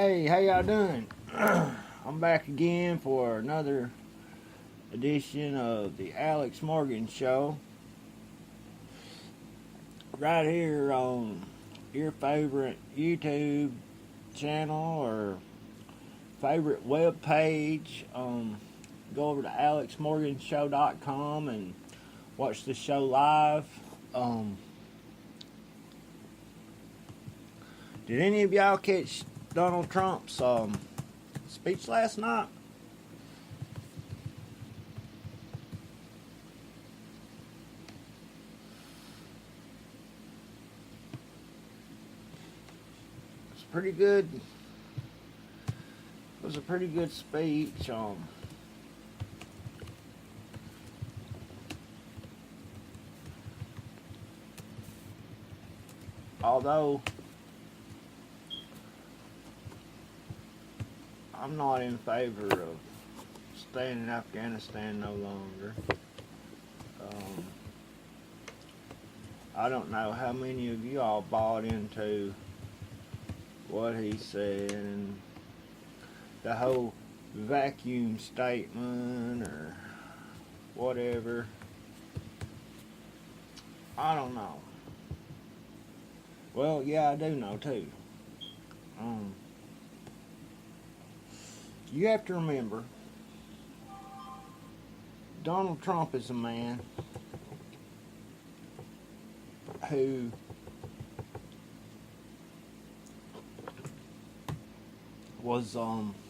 Hey, how y'all doing? I'm back again for another edition of the Alex Morgan Show. Right here on your favorite YouTube channel or favorite web page. Go over to alexmorganshow.com and watch the show live. Did any of y'all catch Donald Trump's speech last night? It's pretty good. It was a pretty good speech. Although I'm not in favor of staying in Afghanistan no longer. I don't know how many of you all bought into what he said and the whole vacuum statement or whatever. I don't know. Well, yeah, I do know too. You have to remember, Donald Trump is a man who was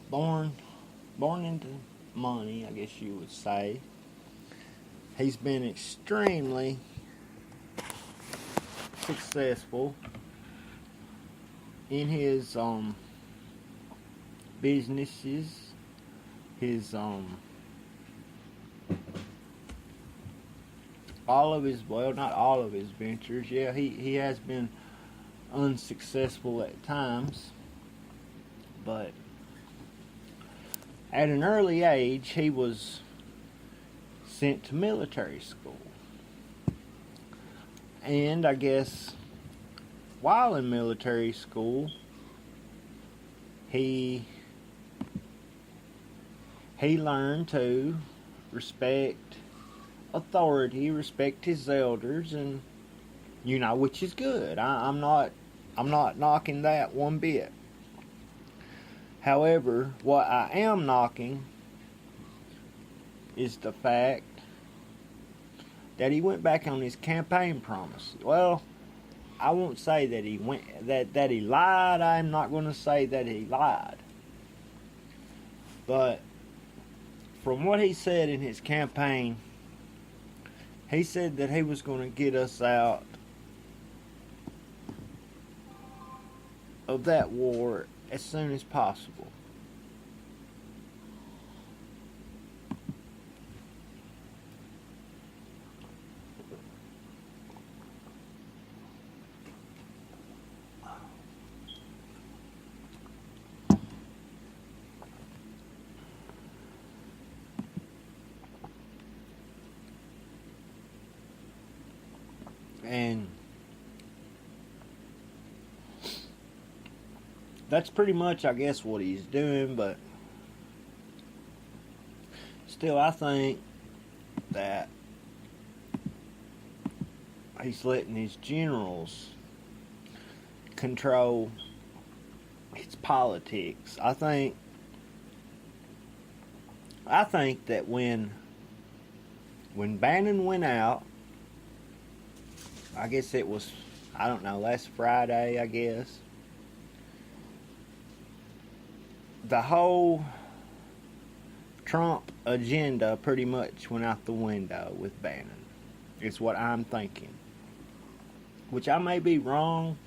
born into money, I guess you would say. He's been extremely successful in his businesses, his all of his, well, not all of his ventures. Yeah, he has been unsuccessful at times, but at an early age he was sent to military school, and I guess while in military school he learned to respect authority, respect his elders, and which is good. I'm not knocking that one bit. However, what I am knocking is the fact that he went back on his campaign promise. Well, I won't say that he that he lied. I'm not going to say that he lied. But from what he said in his campaign, he said that he was going to get us out of that war as soon as possible. And that's pretty much, I guess, what he's doing, but still, I think that he's letting his generals control his politics. I think that when Bannon went out, I guess it was, I don't know, last Friday, I guess, the whole Trump agenda pretty much went out the window with Bannon. It's what I'm thinking. Which I may be wrong.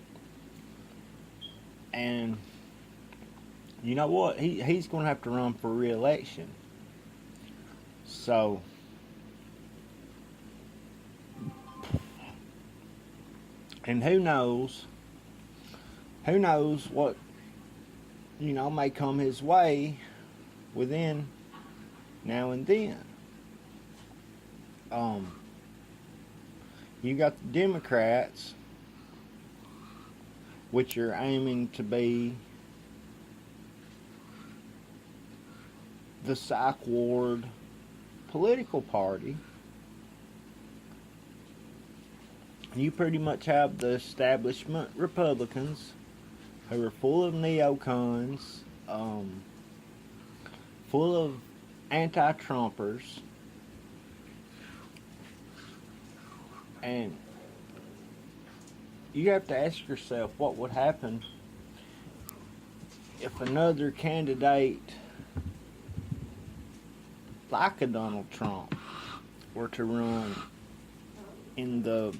And you know what? He's going to have to run for re-election. So and who knows what may come his way within now and then. You got the Democrats, which are aiming to be the psych ward political party, you pretty much have the establishment Republicans who are full of neocons, full of anti-Trumpers, and you have to ask yourself what would happen if another candidate like a Donald Trump were to run in the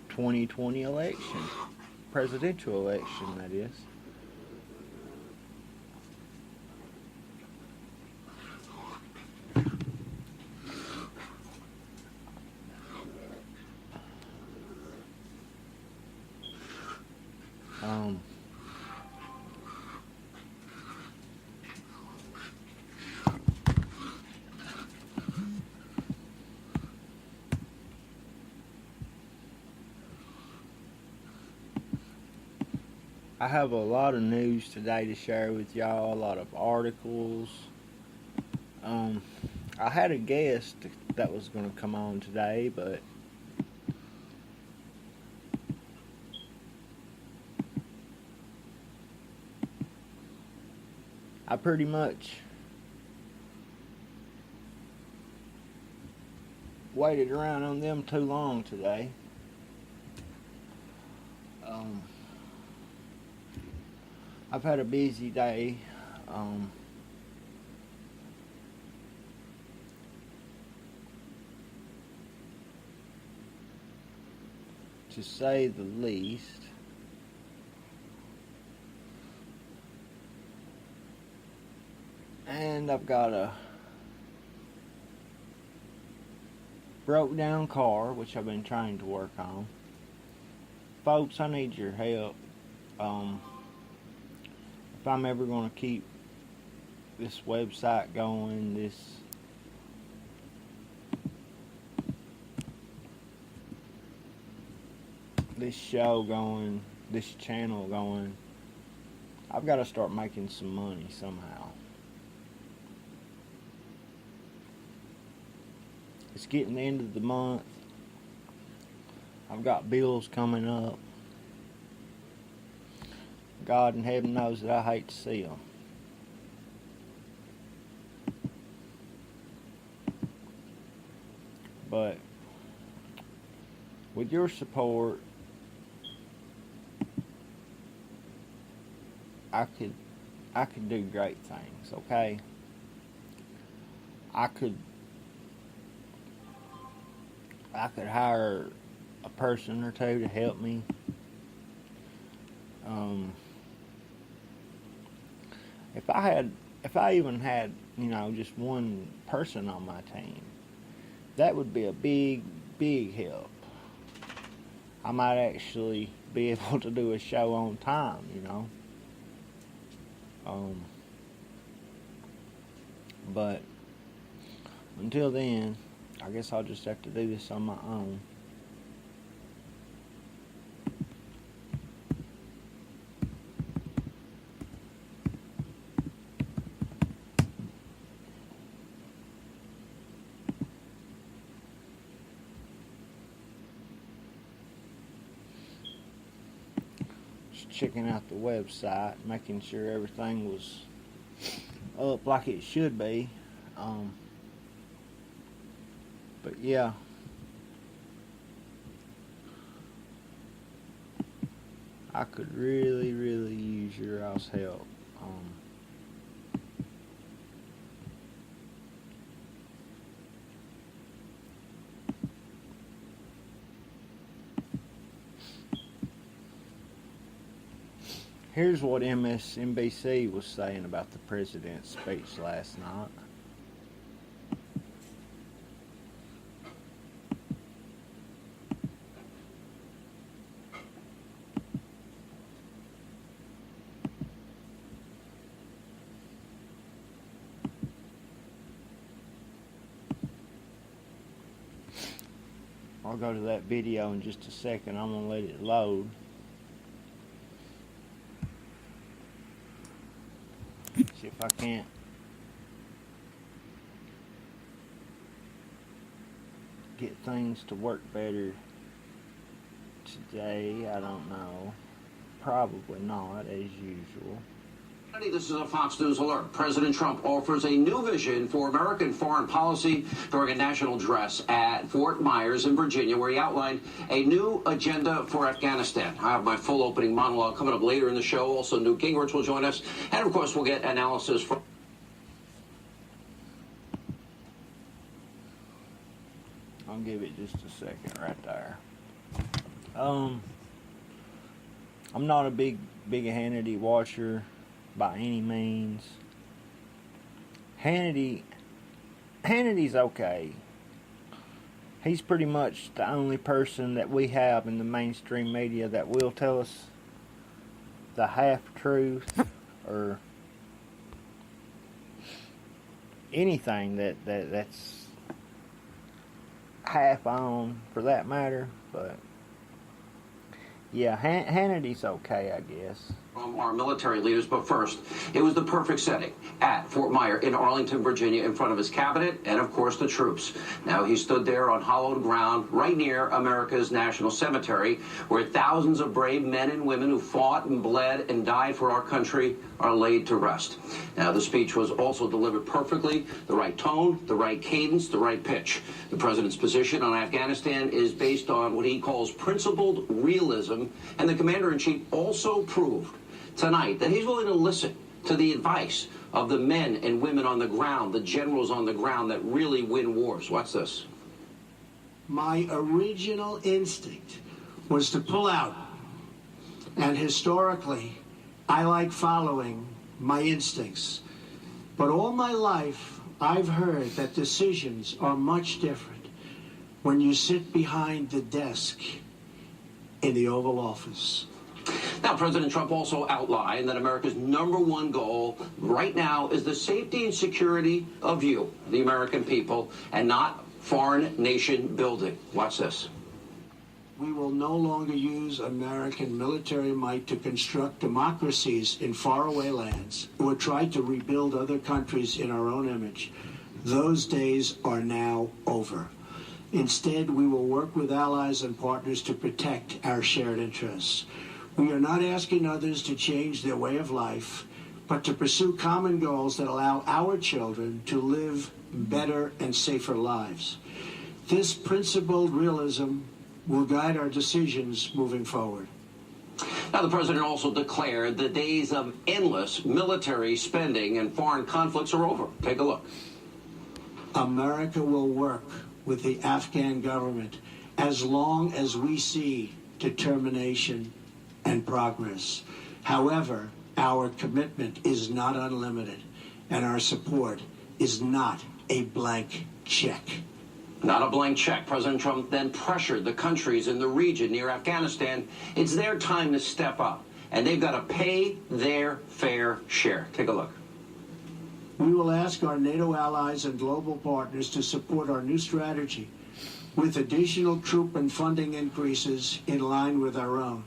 2020 election, presidential election, that is. I have a lot of news today to share with y'all, a lot of articles. I had a guest that was going to come on today, but I pretty much waited around on them too long today. I've had a busy day. To say the least. And I've got a broke down car, which I've been trying to work on. Folks, I need your help. If I'm ever going to keep this website going, this show going, this channel going, I've got to start making some money somehow. It's getting the end of the month. I've got bills coming up. God in heaven knows that I hate to see them. But with your support, I could do great things, okay? I could hire a person or two to help me. If I even had, just one person on my team, that would be a big, big help. I might actually be able to do a show on time, But until then, I guess I'll just have to do this on my own. Checking out the website, making sure everything was up like it should be. But yeah, I could really, really use your all's help. Here's what MSNBC was saying about the president's speech last night. I'll go to that video in just a second. I'm going to let it load. See if I can't get things to work better today. I don't know. Probably not, as usual. This is a Fox News alert. President Trump offers a new vision for American foreign policy during a national address at Fort Myers in Virginia, where he outlined a new agenda for Afghanistan. I have my full opening monologue coming up later in the show. Also, Newt Gingrich will join us. And, of course, we'll get analysis from... I'll give it just a second right there. I'm not a big Hannity watcher by any means. Hannity's okay. He's pretty much the only person that we have in the mainstream media that will tell us the half-truth or anything that's half on, for that matter. But yeah, Hannity's okay, I guess. From our military leaders, but first, it was the perfect setting at Fort Myer in Arlington, Virginia, in front of his cabinet and, of course, the troops. Now, he stood there on hallowed ground right near America's National Cemetery, where thousands of brave men and women who fought and bled and died for our country are laid to rest. Now, the speech was also delivered perfectly, the right tone, the right cadence, the right pitch. The president's position on Afghanistan is based on what he calls principled realism, and the commander-in-chief also proved tonight that he's willing to listen to the advice of the men and women on the ground, the generals on the ground that really win wars. Watch this. My original instinct was to pull out, and historically, I like following my instincts. But all my life, I've heard that decisions are much different when you sit behind the desk in the Oval Office. Now, President Trump also outlined that America's #1 goal right now is the safety and security of you, the American people, and not foreign nation building. Watch this. We will no longer use American military might to construct democracies in faraway lands or try to rebuild other countries in our own image. Those days are now over. Instead, we will work with allies and partners to protect our shared interests. We are not asking others to change their way of life, but to pursue common goals that allow our children to live better and safer lives. This principled realism will guide our decisions moving forward. Now, the president also declared the days of endless military spending and foreign conflicts are over. Take a look. America will work with the Afghan government as long as we see determination and progress. However, our commitment is not unlimited, and our support is not a blank check. Not a blank check. President Trump then pressured the countries in the region near Afghanistan. It's their time to step up, and they've got to pay their fair share. Take a look. We will ask our NATO allies and global partners to support our new strategy with additional troop and funding increases in line with our own.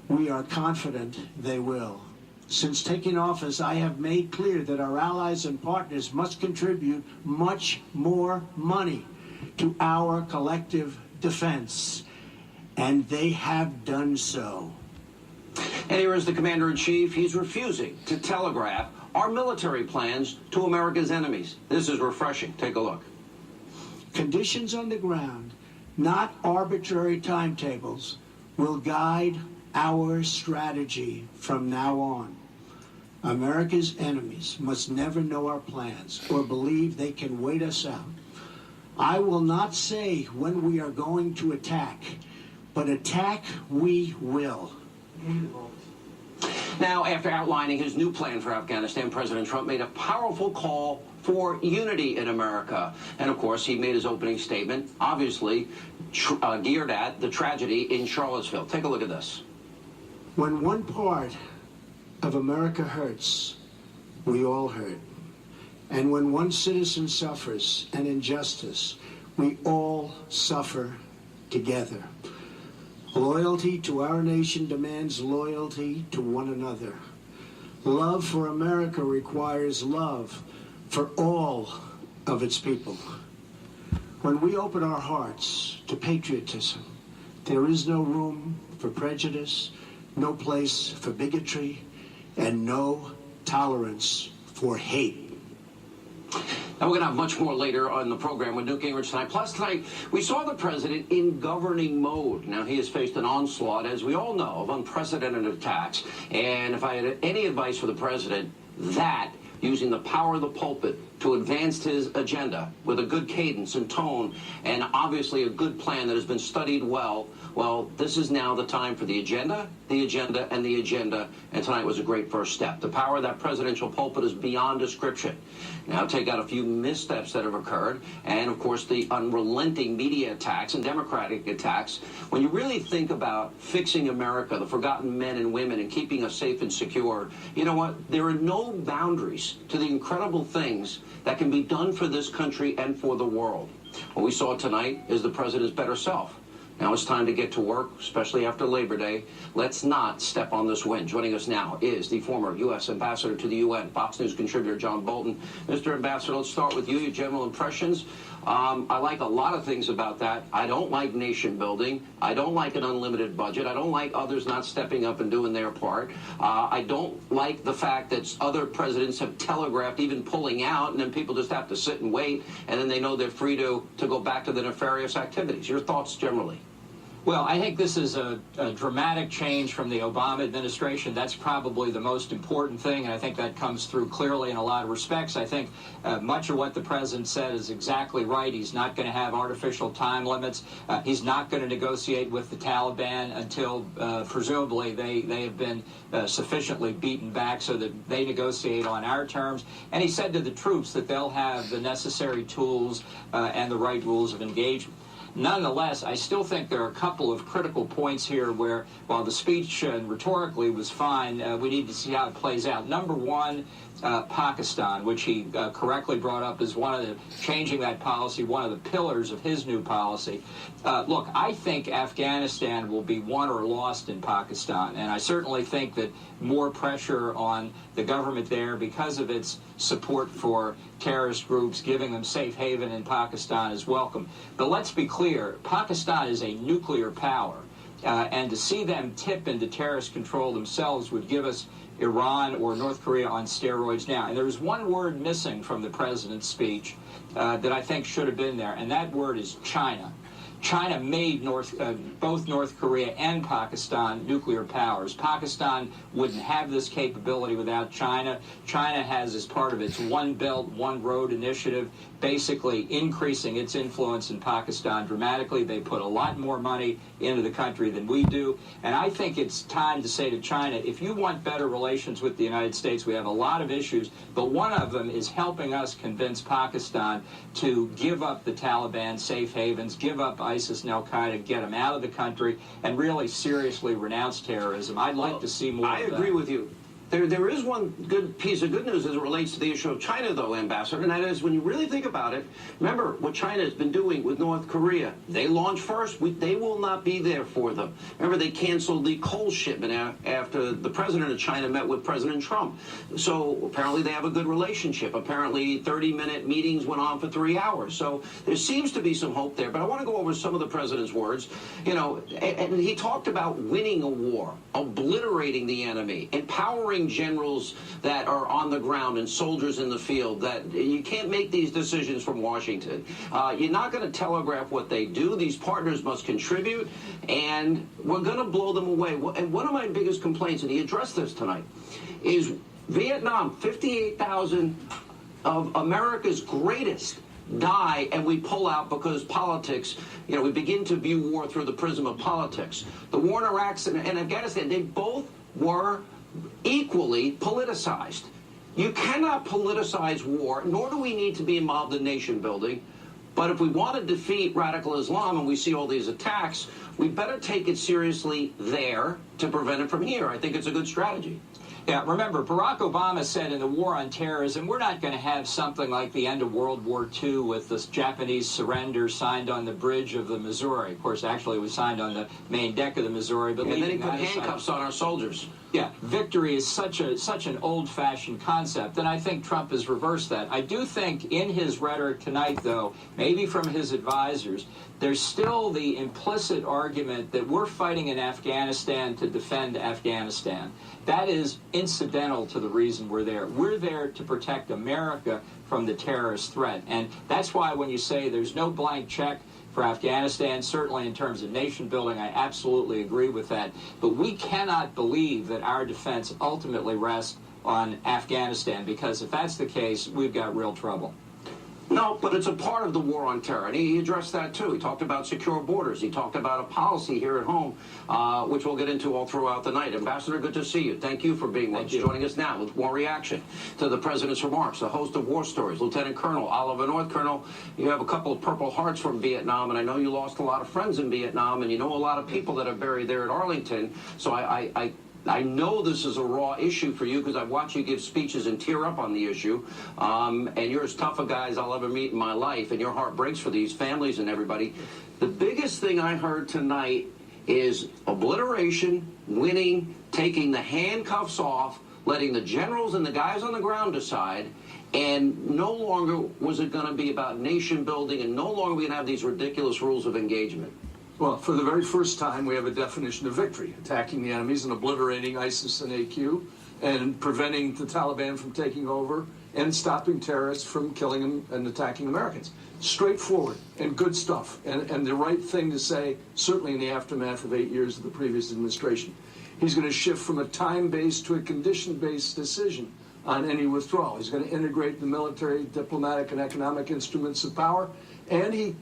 We are confident they will. Since taking office, I have made clear that our allies and partners must contribute much more money to our collective defense, and they have done so. And here is the commander-in-chief. He's refusing to telegraph our military plans to America's enemies. This is refreshing. Take a look. Conditions on the ground, not arbitrary timetables, will guide our strategy from now on. America's enemies must never know our plans or believe they can wait us out. I will not say when we are going to attack, but attack we will. Now, after outlining his new plan for Afghanistan, President Trump made a powerful call for unity in America. And, of course, he made his opening statement, obviously geared at the tragedy in Charlottesville. Take a look at this. When one part of America hurts, we all hurt. And when one citizen suffers an injustice, we all suffer together. Loyalty to our nation demands loyalty to one another. Love for America requires love for all of its people. When we open our hearts to patriotism, there is no room for prejudice, no place for bigotry, and no tolerance for hate. And we're going to have much more later on the program with Newt Gingrich tonight. Plus, tonight, we saw the president in governing mode. Now, he has faced an onslaught, as we all know, of unprecedented attacks. And if I had any advice for the president, that using the power of the pulpit to advance his agenda with a good cadence and tone and obviously a good plan that has been studied well, this is now the time for the agenda, and the agenda, and tonight was a great first step. The power of that presidential pulpit is beyond description. Now take out a few missteps that have occurred, and of course the unrelenting media attacks and Democratic attacks. When you really think about fixing America, the forgotten men and women, and keeping us safe and secure, you know what? There are no boundaries to the incredible things that can be done for this country and for the world. What we saw tonight is the president's better self. Now it's time to get to work, especially after Labor Day. Let's not step on this win. Joining us now is the former U.S. Ambassador to the UN, Fox News contributor John Bolton. Mr. Ambassador, let's start with you, your general impressions. I like a lot of things about that. I don't like nation building. I don't like an unlimited budget. I don't like others not stepping up and doing their part. I don't like the fact that other presidents have telegraphed even pulling out, and then people just have to sit and wait, and then they know they're free to go back to the nefarious activities. Your thoughts generally? Well, I think this is a dramatic change from the Obama administration. That's probably the most important thing, and I think that comes through clearly in a lot of respects. I think much of what the president said is exactly right. He's not going to have artificial time limits. He's not going to negotiate with the Taliban until presumably they have been sufficiently beaten back so that they negotiate on our terms. And he said to the troops that they'll have the necessary tools and the right rules of engagement. Nonetheless, I still think there are a couple of critical points here where, while the speech rhetorically was fine, we need to see how it plays out. Number one, Pakistan, which he correctly brought up as one of the changing that policy, one of the pillars of his new policy. Look, I think Afghanistan will be won or lost in Pakistan, and I certainly think that more pressure on the government there because of its support for terrorist groups, giving them safe haven in Pakistan is welcome. But let's be clear, Pakistan is a nuclear power, and to see them tip into terrorist control themselves would give us Iran or North Korea on steroids now. And there's one word missing from the president's speech that I think should have been there, and that word is China. China made both North Korea and Pakistan nuclear powers. Pakistan wouldn't have this capability without China. China has, as part of its One Belt, One Road initiative, basically increasing its influence in Pakistan dramatically. They put a lot more money into the country than we do. And I think it's time to say to China, if you want better relations with the United States, we have a lot of issues, but one of them is helping us convince Pakistan to give up the Taliban safe havens, give up ISIS and Al-Qaeda, get them out of the country, and really seriously renounce terrorism. I'd like to see more of that. I agree with you. There is one good piece of good news as it relates to the issue of China, though, Ambassador, and that is when you really think about it, remember what China has been doing with North Korea. They launched first. They will not be there for them. Remember, they canceled the coal shipment after the president of China met with President Trump. So apparently they have a good relationship. Apparently 30-minute meetings went on for 3 hours. So there seems to be some hope there. But I want to go over some of the president's words. You know, and he talked about winning a war, obliterating the enemy, empowering generals that are on the ground and soldiers in the field, that you can't make these decisions from Washington. You're not going to telegraph what they do. These partners must contribute, and we're going to blow them away. And one of my biggest complaints, and he addressed this tonight, is Vietnam, 58,000 of America's greatest die, and we pull out because politics, you know, we begin to view war through the prism of politics. The war in Iraq and Afghanistan, they both were equally politicized. You cannot politicize war, nor do we need to be involved in nation building. But if we want to defeat radical Islam, and we see all these attacks, we better take it seriously there to prevent it from here. I think it's a good strategy. Yeah, remember, Barack Obama said in the war on terrorism, we're not going to have something like the end of World War II with this Japanese surrender signed on the bridge of the Missouri. Of course, actually, it was signed on the main deck of the Missouri. But and then he put handcuffs on our soldiers. Yeah, victory is such an old-fashioned concept, and I think Trump has reversed that. I do think in his rhetoric tonight, though, maybe from his advisors, there's still the implicit argument that we're fighting in Afghanistan to defend Afghanistan. That is incidental to the reason we're there. We're there to protect America from the terrorist threat, and that's why when you say there's no blank check for Afghanistan, certainly in terms of nation building, I absolutely agree with that. But we cannot believe that our defense ultimately rests on Afghanistan, because if that's the case, we've got real trouble. No, but it's a part of the war on terror, and he addressed that too. He talked about secure borders. He talked about a policy here at home, which we'll get into all throughout the night. Ambassador, good to see you. Thank you for being with us. Joining us now with more reaction to the president's remarks. The host of War Stories, Lieutenant Colonel Oliver North. Colonel, you have a couple of Purple Hearts from Vietnam, and I know you lost a lot of friends in Vietnam, and you know a lot of people that are buried there at Arlington. So I know this is a raw issue for you because I've watched you give speeches and tear up on the issue. And you're as tough a guy as I'll ever meet in my life, and your heart breaks for these families and everybody. The biggest thing I heard tonight is obliteration, winning, taking the handcuffs off, letting the generals and the guys on the ground decide, and no longer was it going to be about nation building, and no longer are we going to have these ridiculous rules of engagement. Well, for the very first time, we have a definition of victory: attacking the enemies and obliterating ISIS and AQ, and preventing the Taliban from taking over, and stopping terrorists from killing and attacking Americans. Straightforward and good stuff, and the right thing to say, certainly in the aftermath of 8 years of the previous administration. He's going to shift from a time-based to a condition-based decision on any withdrawal. He's going to integrate the military, diplomatic, and economic instruments of power. And he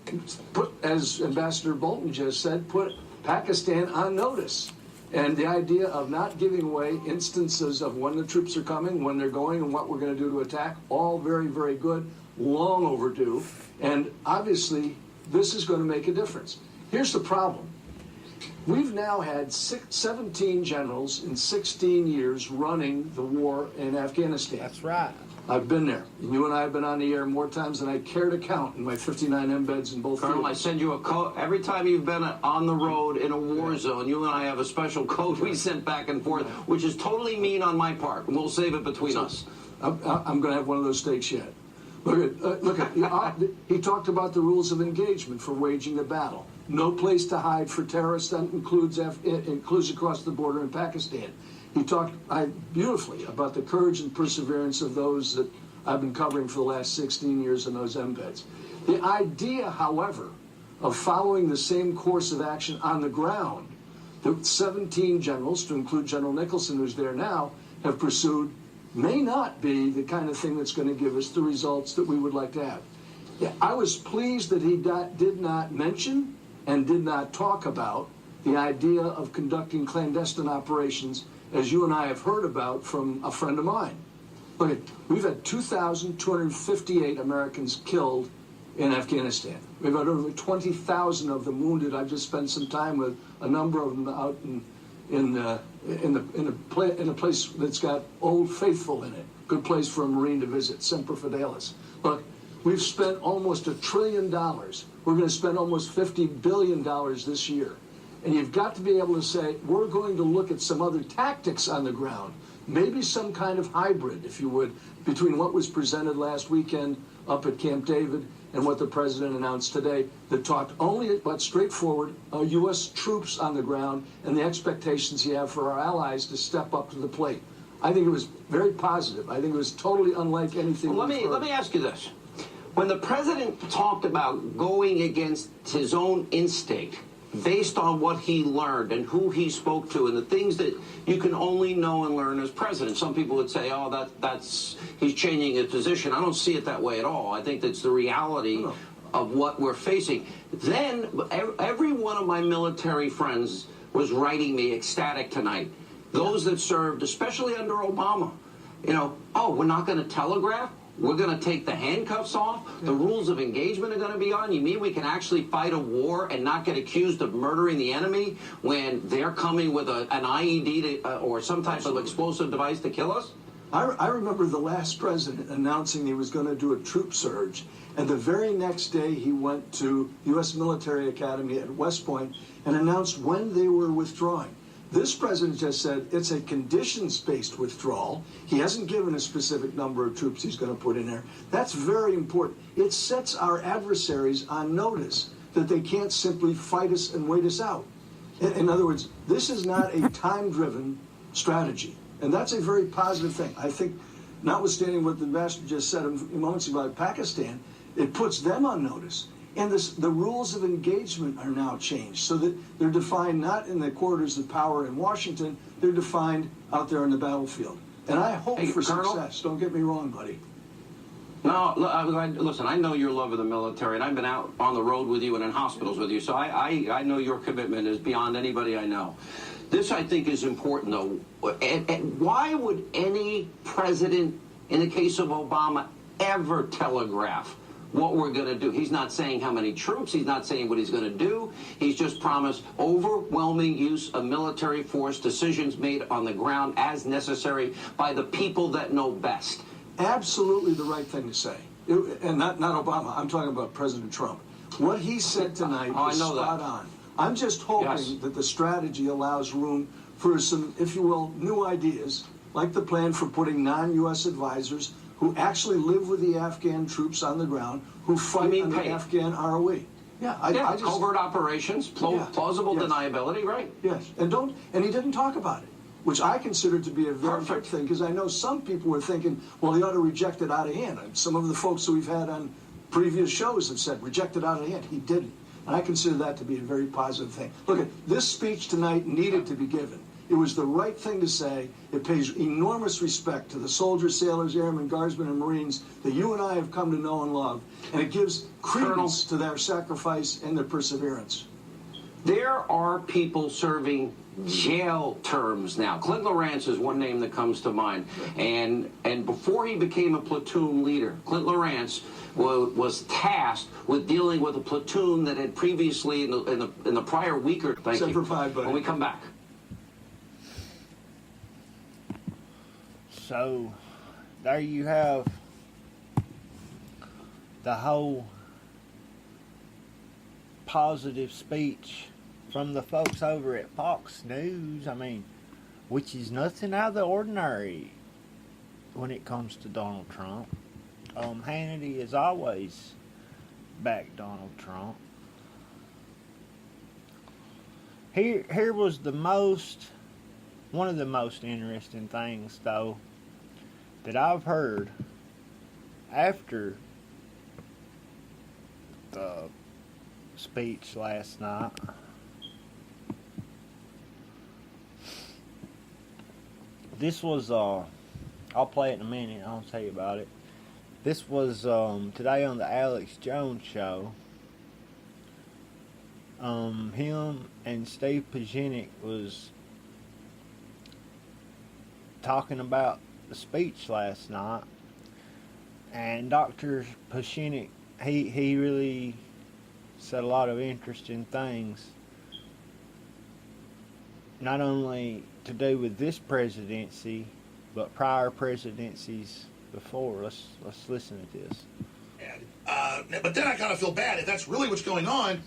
put, as Ambassador Bolton just said, put Pakistan on notice. And the idea of not giving away instances of when the troops are coming, when they're going, and what we're going to do to attack, all very, very good, long overdue. And obviously, this is going to make a difference. Here's the problem. We've now had 17 generals in 16 years running the war in Afghanistan. That's right. I've been there. You and I have been on the air more times than I care to count in my 59 embeds in both Colonel, fields. I send you a code. Every time you've been on the road in a war zone, you and I have a special code we sent back and forth, which is totally mean on my part. We'll save it between us. I'm going to have one of those steaks yet. Look at he talked about the rules of engagement for waging a battle. No place to hide for terrorists. That includes across the border in Pakistan. He talked beautifully about the courage and perseverance of those that I've been covering for the last 16 years in those embeds. The idea, however, of following the same course of action on the ground that 17 generals, to include General Nicholson, who's there now, have pursued, may not be the kind of thing that's going to give us the results that we would like to have. Yeah, I was pleased that he did not mention and did not talk about the idea of conducting clandestine operations, as you and I have heard about from a friend of mine. Look, we've had 2,258 Americans killed in Afghanistan. We've had over 20,000 of them wounded. I've just spent some time with a number of them out in a place that's got Old Faithful in it. Good place for a Marine to visit, Semper Fidelis. Look, we've spent almost $1 trillion. We're going to spend almost $50 billion this year. And you've got to be able to say, we're going to look at some other tactics on the ground, maybe some kind of hybrid, if you would, between what was presented last weekend up at Camp David and what the president announced today, that talked only about straightforward U.S. troops on the ground and the expectations you have for our allies to step up to the plate. I think it was very positive. I think it was totally unlike anything. Well, let me ask you this. When the president talked about going against his own instinct, based on what he learned and who he spoke to and the things that you can only know and learn as president. Some people would say, oh, that's he's changing his position. I don't see it that way at all. I think that's the reality of what we're facing. Then every one of my military friends was writing me ecstatic tonight. Those that served, especially under Obama, oh, we're not going to telegraph? We're going to take the handcuffs off. The rules of engagement are going to be on. You mean we can actually fight a war and not get accused of murdering the enemy when they're coming with an IED or some type of explosive device to kill us? I remember the last president announcing he was going to do a troop surge, and the very next day he went to U.S. Military Academy at West Point and announced when they were withdrawing. This president just said it's a conditions-based withdrawal. He hasn't given a specific number of troops he's going to put in there. That's very important. It sets our adversaries on notice that they can't simply fight us and wait us out. In other words, this is not a time-driven strategy. And that's a very positive thing. I think, notwithstanding what the ambassador just said a few moments ago about Pakistan, it puts them on notice. And the rules of engagement are now changed so that they're defined not in the corridors of power in Washington, they're defined out there on the battlefield. And I hope for Colonel? success. Don't get me wrong, buddy. No, listen, I know your love of the military, and I've been out on the road with you and in hospitals with you, so I know your commitment is beyond anybody I know. This, I think, is important, though. And why would any president, in the case of Obama, ever telegraph what we're going to do? He's not saying how many troops. He's not saying what he's going to do. He's just promised overwhelming use of military force, decisions made on the ground as necessary by the people that know best. Absolutely the right thing to say. And not Obama. I'm talking about President Trump. What he said tonight is spot on. I'm just hoping that the strategy allows room for some, if you will, new ideas, like the plan for putting non-U.S. advisors who actually live with the Afghan troops on the ground, who fight under Afghan ROE. Yeah, I just, covert operations, plausible deniability, right? Yes, and he didn't talk about it, which I consider to be a very good thing, because I know some people were thinking, well, he ought to reject it out of hand. And some of the folks that we've had on previous shows have said, reject it out of hand. He didn't. And I consider that to be a very positive thing. Look, this speech tonight needed to be given. It was the right thing to say. It pays enormous respect to the soldiers, sailors, airmen, guardsmen, and Marines that you and I have come to know and love. And it gives credence to their sacrifice and their perseverance. There are people serving jail terms now. Clint Lawrence is one name that comes to mind. And before he became a platoon leader, Clint Lawrence was tasked with dealing with a platoon that had previously, in the prior week or... Thank you. For 5, buddy. When we come back. So, there you have the whole positive speech from the folks over at Fox News. I mean, which is nothing out of the ordinary when it comes to Donald Trump. Hannity has always backed Donald Trump. Here was one of the most interesting things, though, that I've heard after the speech last night. This was, I'll play it in a minute, I'll tell you about it. This was today on the Alex Jones show. Him and Steve Pajanic was talking about the speech last night, and Dr. Pajanic, he really said a lot of interesting things, not only to do with this presidency, but prior presidencies before. Let's listen to this. But then I kind of feel bad. If that's really what's going on,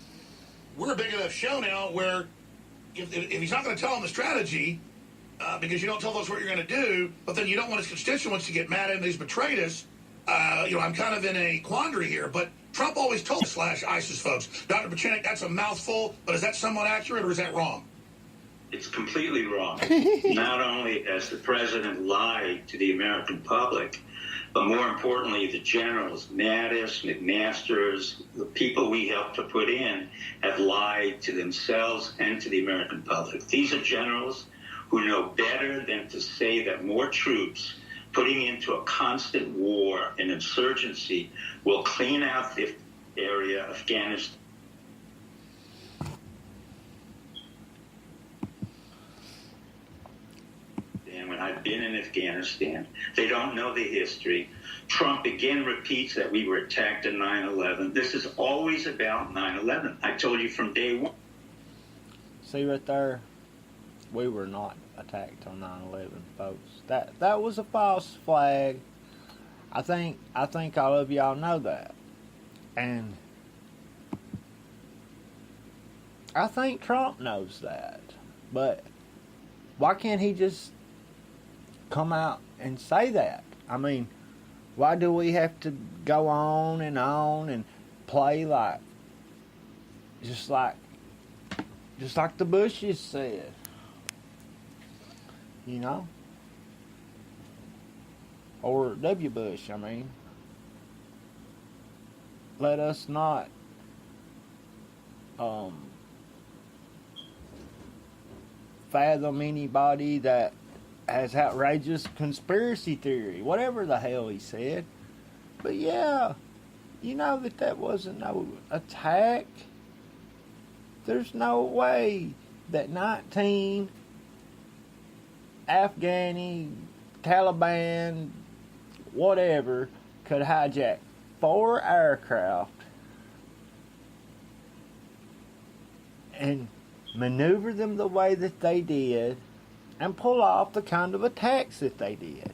we're a big enough show now where if he's not going to tell them the strategy, because you don't tell us what you're going to do, but then you don't want his constituents to get mad at him that he's betrayed us, I'm kind of in a quandary here. But Trump always told /ISIS folks. Dr. Pajanic, that's a mouthful, but is that somewhat accurate or is that wrong? It's completely wrong. Not only has the president lied to the American public, but more importantly, the generals, Mattis, McMaster's, the people we helped to put in, have lied to themselves and to the American public. These are generals who know better than to say that more troops putting into a constant war and insurgency will clean out the area, Afghanistan. And when I've been in Afghanistan, they don't know the history. Trump again repeats that we were attacked on 9/11. This is always about 9/11. I told you from day one. See right there? We were not attacked on 9/11, folks. That was a false flag. I think all of y'all know that. And I think Trump knows that. But Why can't he just come out and say that? I mean, why do we have to go on and play like just like the Bushes said? You know? Or W. Bush, I mean. Let us not fathom anybody that has outrageous conspiracy theory, whatever the hell he said. But yeah, you know that wasn't no attack. There's no way that 19 Afghani, Taliban, whatever, could hijack 4 aircraft and maneuver them the way that they did and pull off the kind of attacks that they did.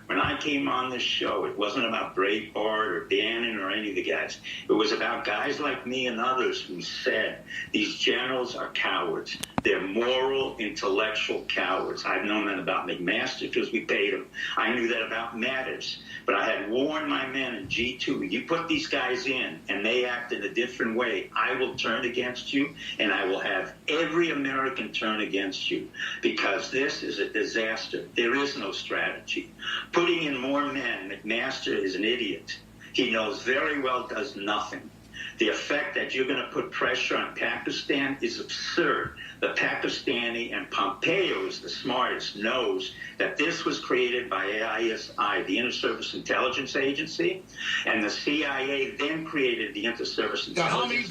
When I came on this show, it wasn't about Breitbart or Bannon or any of the guys. It was about guys like me and others who said these generals are cowards. They're moral, intellectual cowards. I've known that about McMaster because we paid him. I knew that about Mattis. But I had warned my men in G2, you put these guys in and they act in a different way, I will turn against you and I will have every American turn against you because this is a disaster. There is no strategy. Putting in more men, McMaster is an idiot. He knows very well does nothing. The effect that you're going to put pressure on Pakistan is absurd. The Pakistani, and Pompeo is the smartest, knows that this was created by ISI, the Inter-Service Intelligence Agency, and the CIA then created the Inter-Service Intelligence.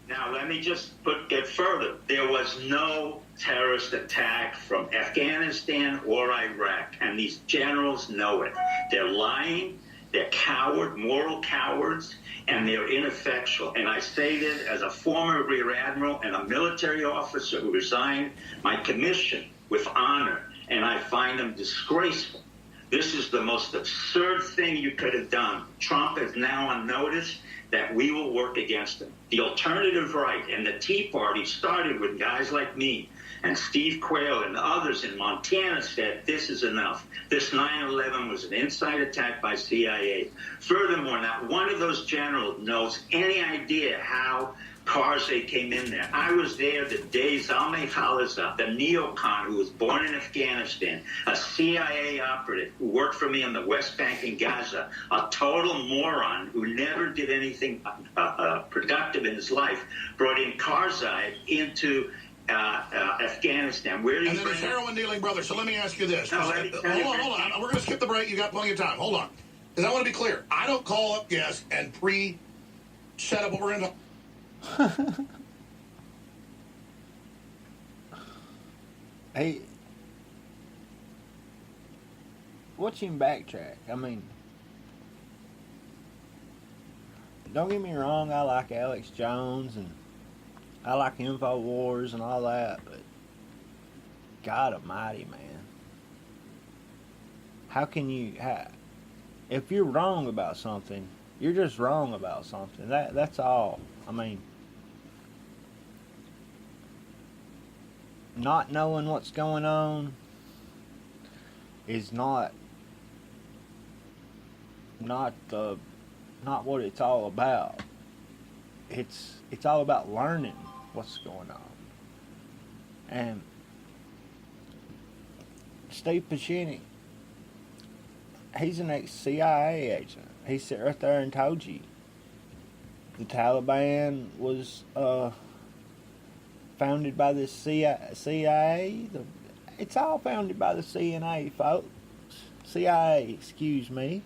Now, let me just get further. There was no terrorist attack from Afghanistan or Iraq, and these generals know it. They're lying. They're moral cowards, and they're ineffectual. And I say this as a former Rear Admiral and a military officer who resigned my commission with honor, and I find them disgraceful. This is the most absurd thing you could have done. Trump is now on notice that we will work against him. The alternative right and the Tea Party started with guys like me, and Steve Quayle and others in Montana said this is enough. This 9/11 was an inside attack by CIA. Furthermore, not one of those generals knows any idea how Karzai came in there. I was there the day Zalmay Khalilzad, the neocon who was born in Afghanistan, a CIA operative who worked for me on the West Bank and Gaza, a total moron who never did anything productive in his life, brought in Karzai into Afghanistan. Where did and then his heroin dealing brother. So let me ask you this. No, hold on. We're going to skip the break. You got plenty of time. Hold on. Because I want to be clear. I don't call up guests and set up what we're going to. Hey, watch him backtrack. I mean, don't get me wrong, I like Alex Jones and I like InfoWars and all that, but God almighty, man. How can you, if you're wrong about something, you're just wrong about something. That's all. I mean, not knowing what's going on is not what it's all about. It's all about learning what's going on. And Steve Piccini, he's an ex-CIA agent. He sat right there and told you the Taliban was founded by the CIA. It's all founded by the CIA, folks. CIA, excuse me.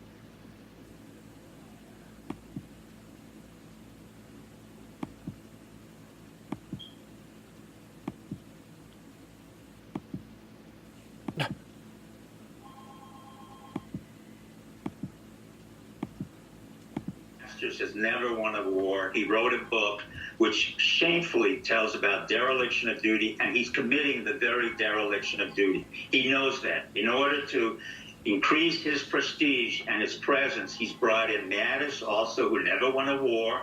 Has never won a war. He wrote a book which shamefully tells about dereliction of duty, and he's committing the very dereliction of duty. He knows that. In order to increase his prestige and his presence. He's brought in Mattis, also, who never won a war.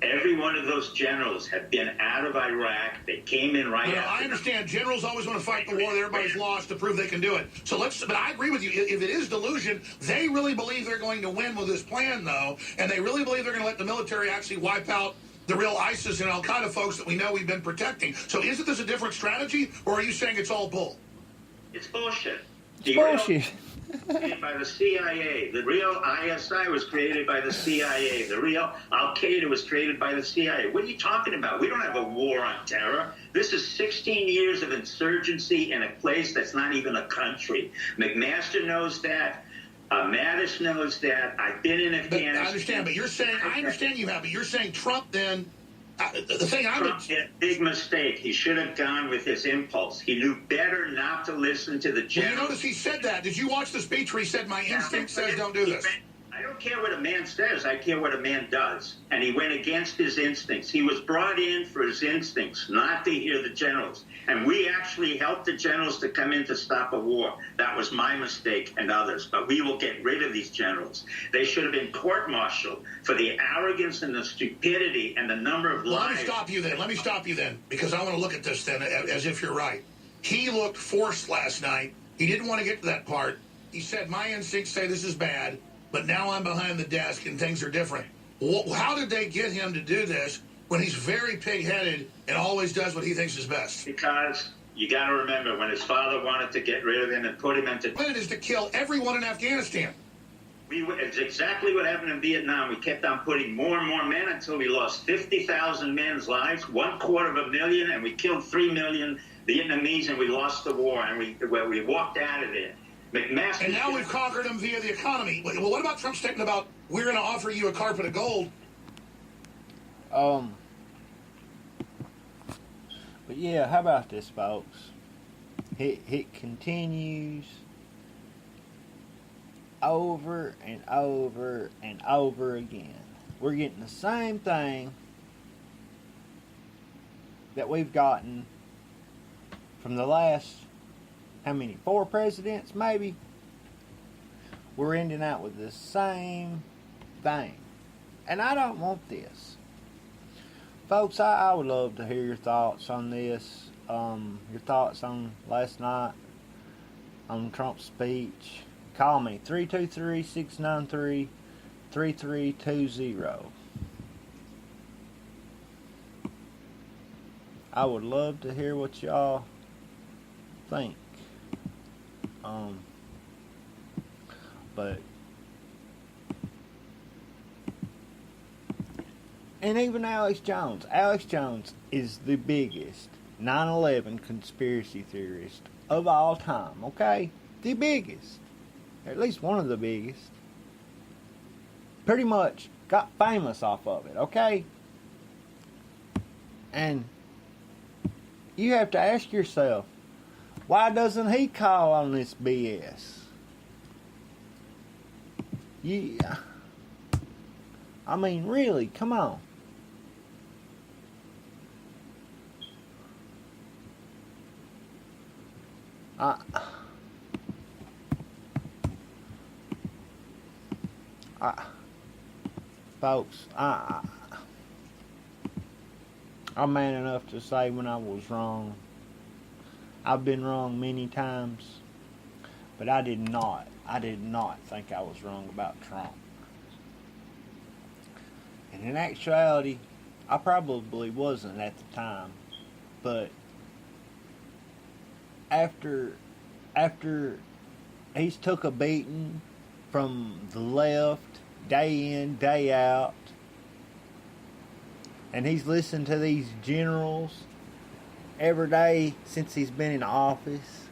Every one of those generals have been out of Iraq. They came in right after. I understand generals always want to fight the war that everybody's lost to prove they can do it. But I agree with you. If it is delusion, they really believe they're going to win with this plan, though, and they really believe they're going to let the military actually wipe out the real ISIS and Al-Qaeda folks that we know we've been protecting. So isn't this a different strategy, or are you saying it's all bull? It's bullshit. It's bullshit. Created by the CIA. The real ISI was created by the CIA. The real Al-Qaeda was created by the CIA. What are you talking about? We don't have a war on terror. This is 16 years of insurgency in a place that's not even a country. McMaster knows that. Mattis knows that. I've been in Afghanistan. I understand, but you're saying, I understand you have, but you're saying Trump then, the thing I Trump made a big mistake. He should have gone with his impulse. He knew better not to listen to the Well, general. you notice he said that. Did you watch the speech where he said, my instinct says don't do this? I don't care what a man says. I care what a man does. And he went against his instincts. He was brought in for his instincts, not to hear the generals. And we actually helped the generals to come in to stop a war. That was my mistake and others. But we will get rid of these generals. They should have been court-martialed for the arrogance and the stupidity and the number of lies. Let me stop you then, because I want to look at this then as if you're right. He looked forced last night. He didn't want to get to that part. He said, my instincts say this is bad, but now I'm behind the desk and things are different. How did they get him to do this when he's very pig-headed and always does what he thinks is best? Because you got to remember, when his father wanted to get rid of him and put him into... The plan is to kill everyone in Afghanistan. It's exactly what happened in Vietnam. We kept on putting more and more men until we lost 50,000 men's lives, 250,000, and we killed 3 million Vietnamese, and we lost the war, and we walked out of there. McMaster. And now we've conquered them via the economy. Well, what about Trump's statement about we're going to offer you a carpet of gold? But yeah, how about this, folks? It continues over and over and over again. We're getting the same thing that we've gotten from the last, how many, 4 presidents maybe? We're ending out with the same thing. And I don't want this. Folks, I would love to hear your thoughts on this. Your thoughts on last night, on Trump's speech. Call me, 323-693-3320. I would love to hear what y'all think. But and even Alex Jones is the biggest 9/11 conspiracy theorist of all time, okay? The biggest. At least one of the biggest. Pretty much got famous off of it, okay? And you have to ask yourself, why doesn't he call on this BS? Yeah. I mean, really, come on. Folks, I'm man enough to say when I was wrong. I've been wrong many times, but I did not think I was wrong about Trump. And in actuality, I probably wasn't at the time, but after he's took a beating from the left day in, day out, and he's listened to these generals every day since he's been in office,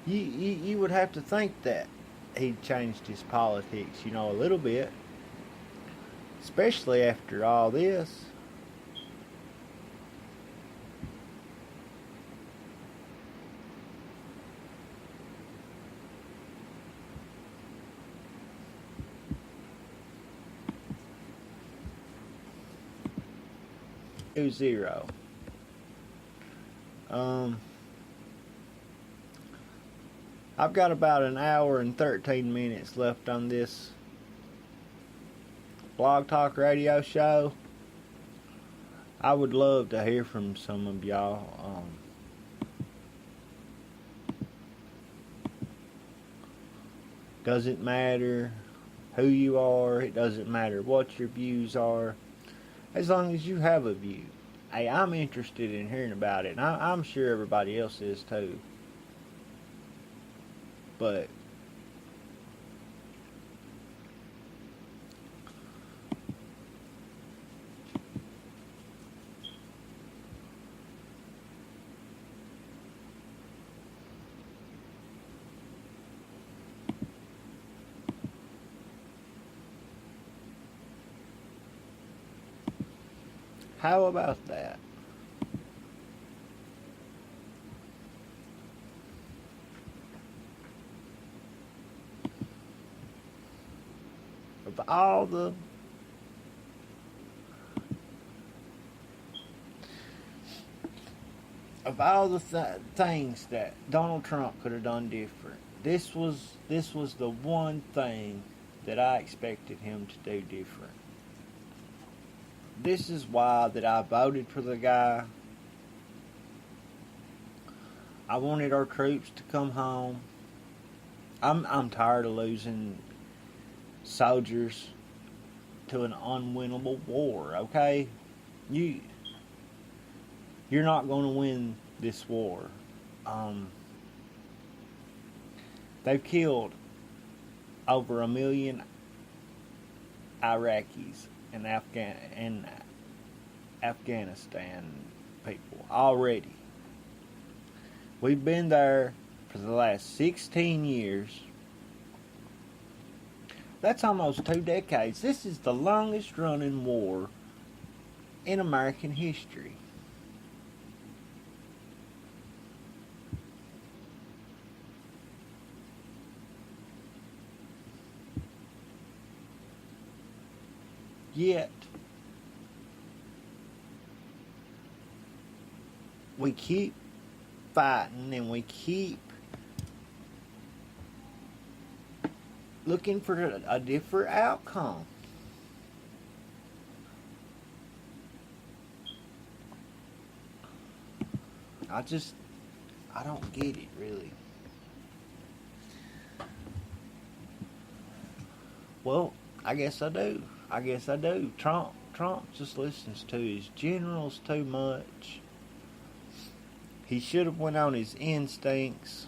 you would have to think that he changed his politics, a little bit. Especially after all this. Zero. I've got about an hour and 13 minutes left on this Blog Talk Radio show. I would love to hear from some of y'all. Doesn't matter who you are. It doesn't matter what your views are. As long as you have a view. Hey, I'm interested in hearing about it. And I'm sure everybody else is too. But how about that? Of all the things that Donald Trump could have done different, this was the one thing that I expected him to do different. This is why that I voted for the guy. I wanted our troops to come home. I'm tired of losing soldiers to an unwinnable war, okay? You're not going to win this war. They've killed over 1 million Iraqis and Afghanistan people already. We've been there for the last 16 years. That's almost 2 decades. This is the longest running war in American history. Yet, we keep fighting and we keep looking for a different outcome. I don't get it, really. Well, I guess I do. Trump just listens to his generals too much. He should have went on his instincts.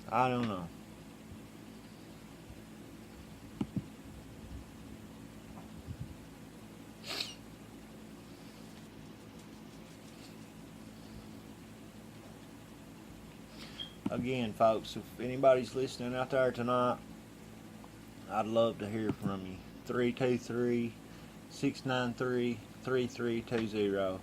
I don't know. Again, folks, if anybody's listening out there tonight, I'd love to hear from you. 323-693-3320.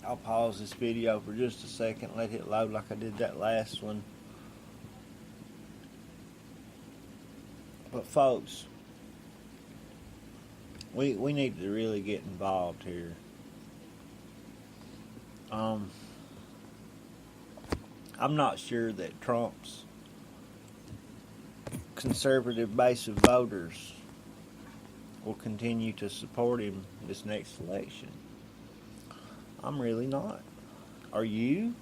I'll pause this video for just a second, let it load like I did that last one. But folks, we need to really get involved here. I'm not sure that Trump's conservative base of voters will continue to support him this next election. I'm really not. Are you?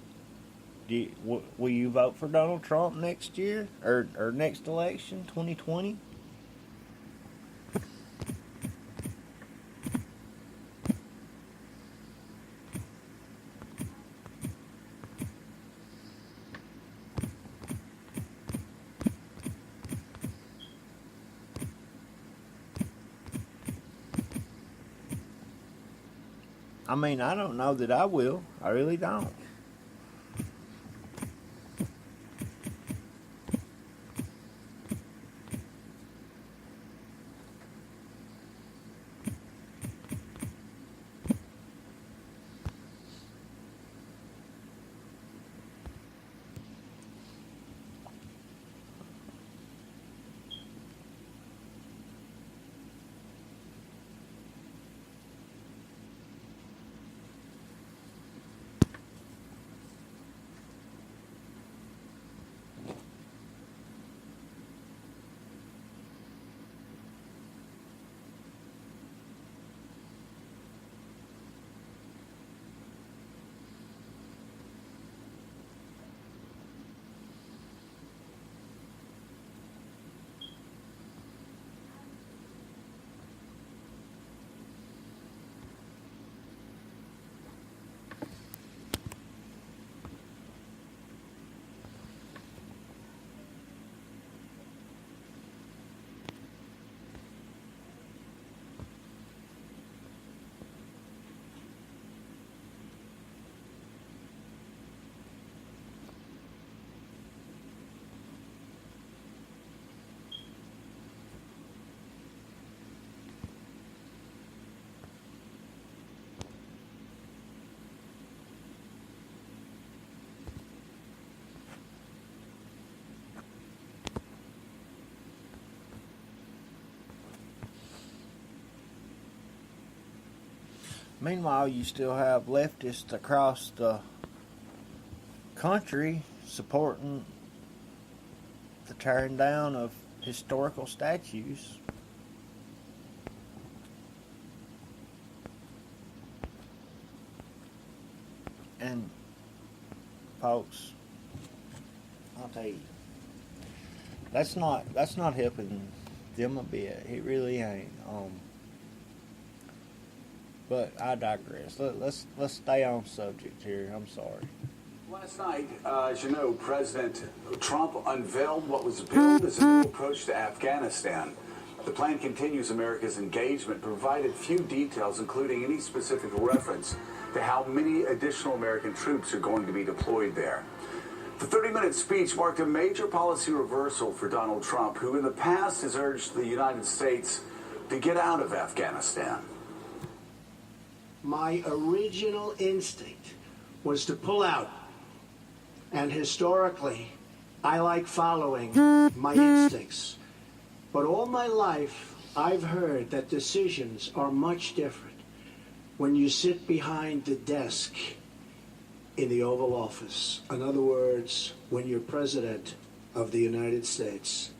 Will you vote for Donald Trump next year or next election, 2020? I mean, I don't know that I will. I really don't. Meanwhile, you still have leftists across the country supporting the tearing down of historical statues. And, folks, I'll tell you, that's not helping them a bit. It really ain't. But I digress. Let's stay on subject here. I'm sorry. Last night, as you know, President Trump unveiled what was billed as a new approach to Afghanistan. The plan continues America's engagement, provided few details, including any specific reference to how many additional American troops are going to be deployed there. The 30-minute speech marked a major policy reversal for Donald Trump, who in the past has urged the United States to get out of Afghanistan. My original instinct was to pull out. And historically, I like following my instincts. But all my life, I've heard that decisions are much different when you sit behind the desk in the Oval Office. In other words, when you're President of the United States.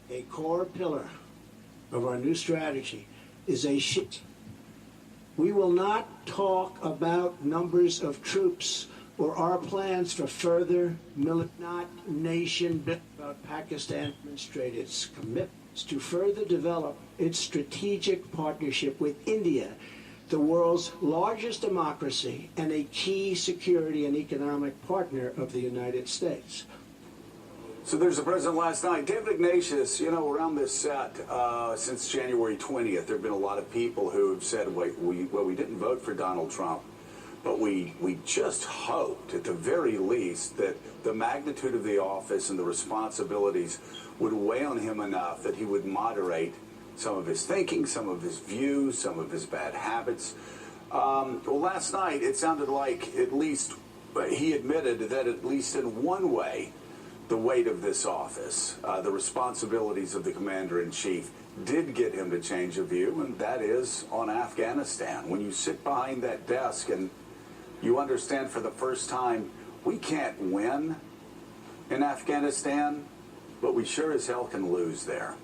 A core pillar of our new strategy is a shift. We will not talk about numbers of troops or our plans for further not nation about Pakistan demonstrate its commitments to further develop its strategic partnership with India, the world's largest democracy and a key security and economic partner of the United States. So there's the president last night. David Ignatius, you know, around this set, since January 20th, there have been a lot of people who have said, we didn't vote for Donald Trump, but we just hoped, at the very least, that the magnitude of the office and the responsibilities would weigh on him enough that he would moderate some of his thinking, some of his views, some of his bad habits. Well, last night, it sounded like at least he admitted that at least in one way, the weight of this office, the responsibilities of the commander-in-chief did get him to change a view, and that is on Afghanistan. When you sit behind that desk and You understand for the first time, we can't win in Afghanistan, but we sure as hell can lose there.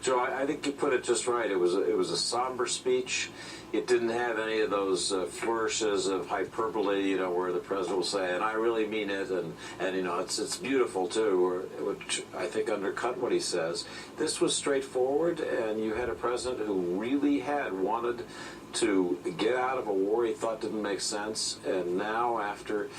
Joe, I think you put it just right. It was a somber speech. It didn't have any of those flourishes of hyperbole, where the president will say, "And I really mean it," and it's beautiful too, which I think undercut what he says. This was straightforward, and you had a president who really had wanted to get out of a war he thought didn't make sense, and now after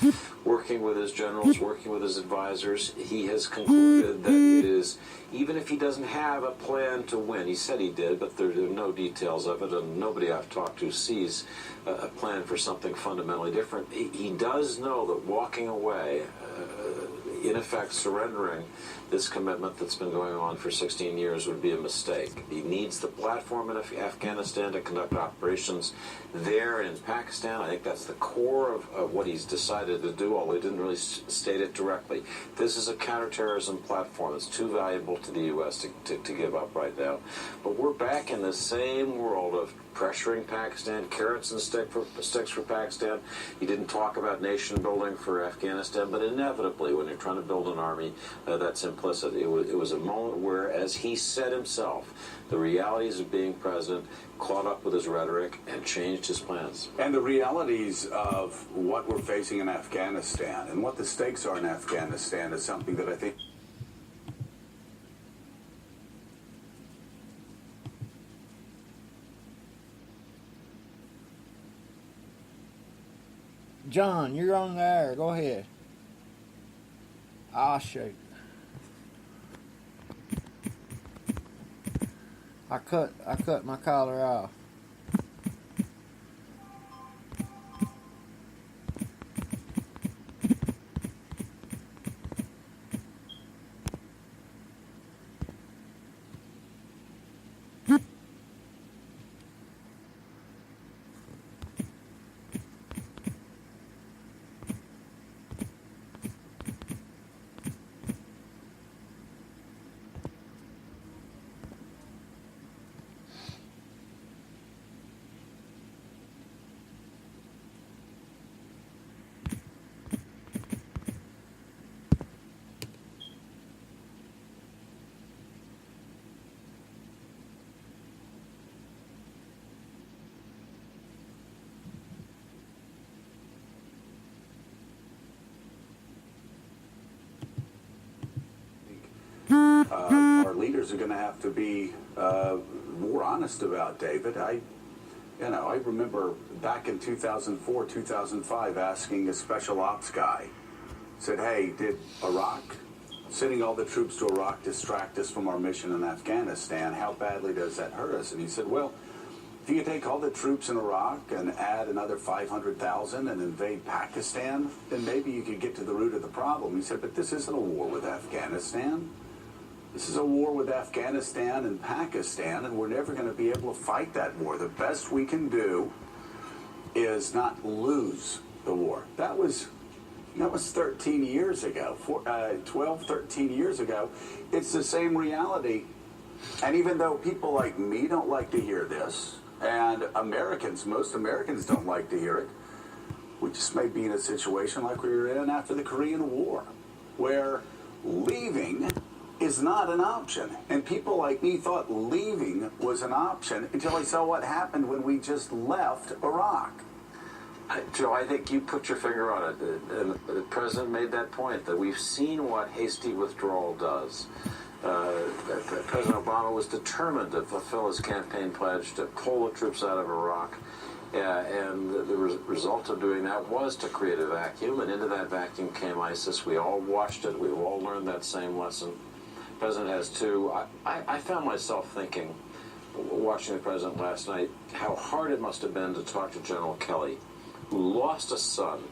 working with his generals, working with his advisors, he has concluded that it is, even if he doesn't have a plan to win, he said he did, but there are no details of it, and nobody I've talked to sees a plan for something fundamentally different. He does know that walking away, in effect surrendering this commitment that's been going on for 16 years would be a mistake. He needs the platform in Afghanistan to conduct operations there in Pakistan. I think that's the core of what he's decided to do, although he didn't really state it directly. This is a counterterrorism platform that's too valuable to the U.S. to give up right now. But we're back in the same world of pressuring Pakistan, carrots and sticks for Pakistan. He didn't talk about nation building for Afghanistan, but inevitably, when you're trying to build an army, that's implicit. It was a moment where, as he said himself, the realities of being president caught up with his rhetoric and changed his plans. And the realities of what we're facing in Afghanistan and what the stakes are in Afghanistan is something that I think John, you're on the air. Go ahead. Ah, shoot. I cut my collar off. our leaders are going to have to be more honest about, David. I remember back in 2004, 2005, asking a special ops guy, said, "Hey, did sending all the troops to Iraq distract us from our mission in Afghanistan? How badly does that hurt us?" And he said, "Well, if you could take all the troops in Iraq and add another 500,000 and invade Pakistan, then maybe you could get to the root of the problem." He said, "But this isn't a war with Afghanistan. This is a war with Afghanistan and Pakistan, and we're never going to be able to fight that war. The best we can do is not lose the war." That was 13 years ago, 12, 13 years ago. It's the same reality. And even though people like me don't like to hear this, and most Americans don't like to hear it, we just may be in a situation like we were in after the Korean War, where leaving is not an option. And people like me thought leaving was an option until they saw what happened when we just left Iraq. Joe, I think you put your finger on it. And the president made that point, that we've seen what hasty withdrawal does. President Obama was determined to fulfill his campaign pledge to pull the troops out of Iraq. And the result of doing that was to create a vacuum, and into that vacuum came ISIS. We all watched it. We've all learned that same lesson. The president has too. I found myself thinking, watching the president last night, how hard it must have been to talk to General Kelly, who lost a son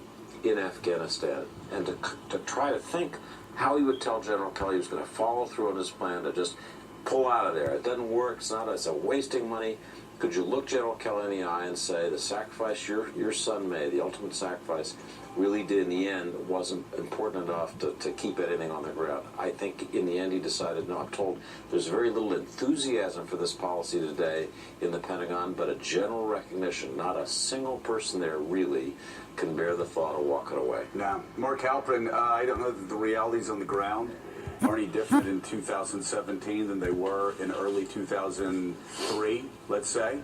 in Afghanistan, and to try to think how he would tell General Kelly he was going to follow through on his plan to just pull out of there. It doesn't work. It's a wasting money. Could you look General Kelly in the eye and say the sacrifice your son made, the ultimate sacrifice, really did in the end wasn't important enough to keep anything on the ground? I think in the end he decided, no, I'm told there's very little enthusiasm for this policy today in the Pentagon, but a general recognition, not a single person there really can bear the thought of walking away. Now, Mark Halperin, I don't know that the realities on the ground are any different in 2017 than they were in early 2003, let's say.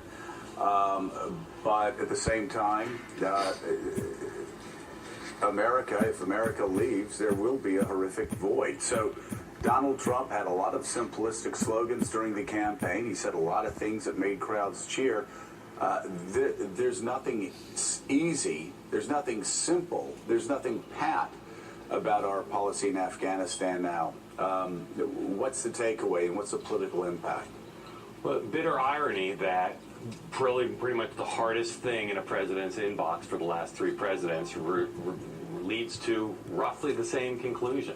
But at the same time, if America leaves, there will be a horrific void. So Donald Trump had a lot of simplistic slogans during the campaign. He said a lot of things that made crowds cheer. There's nothing easy, there's nothing simple, there's nothing pat about our policy in Afghanistan now. What's the takeaway and what's the political impact? Well, bitter irony that pretty much the hardest thing in a president's inbox for the last three presidents leads to roughly the same conclusion.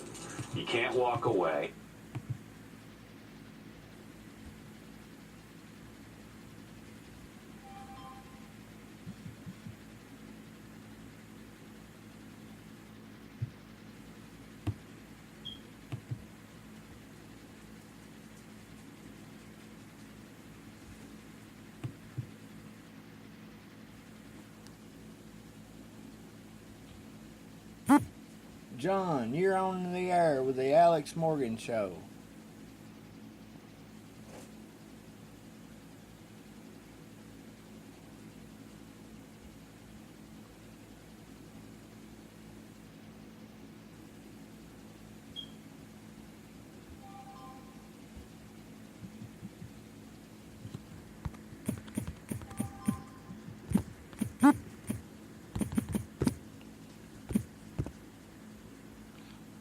You can't walk away. John, you're on the air with the Alex Morgan Show.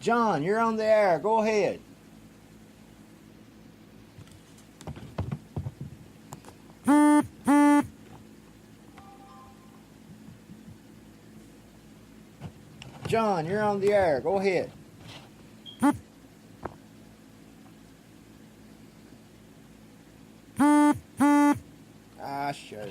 John, you're on the air. Go ahead. John, you're on the air. Go ahead. Sure.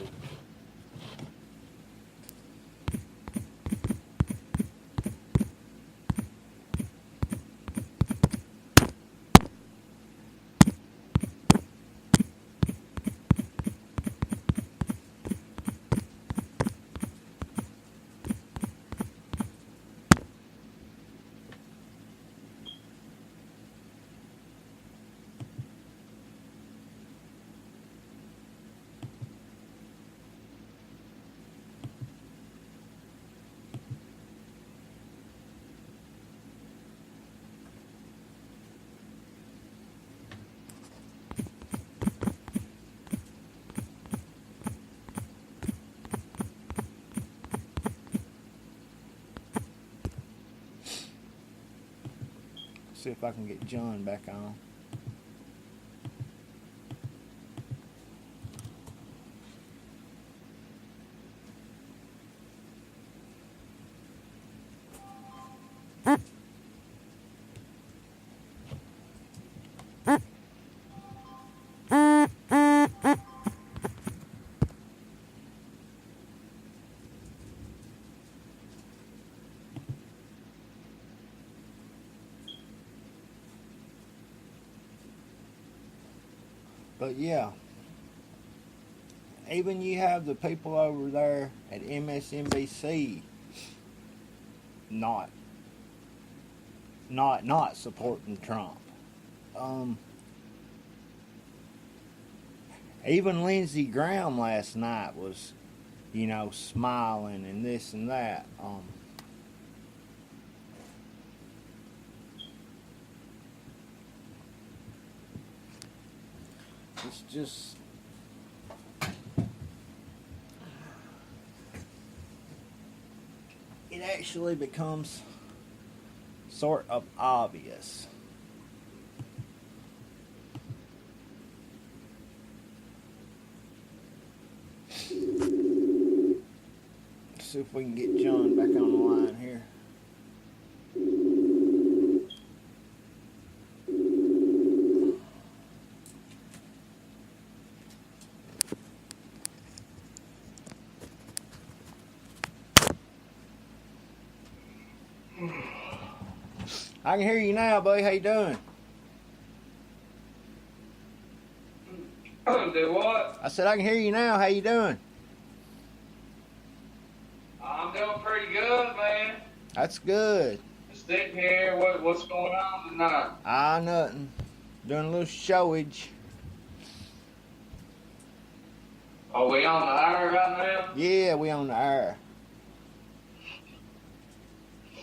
See if I can get John back on. But yeah, even you have the people over there at MSNBC not supporting Trump. Even Lindsey Graham last night was, smiling and this and that. It's just it actually becomes sort of obvious. Let's see if we can get John back on the line here. I can hear you now, buddy. How you doing? Do what? I said I can hear you now. How you doing? I'm doing pretty good, man. That's good. Just sitting here. What's going on tonight? Nothing. Doing a little showage. Are we on the air right now? Yeah, we on the air.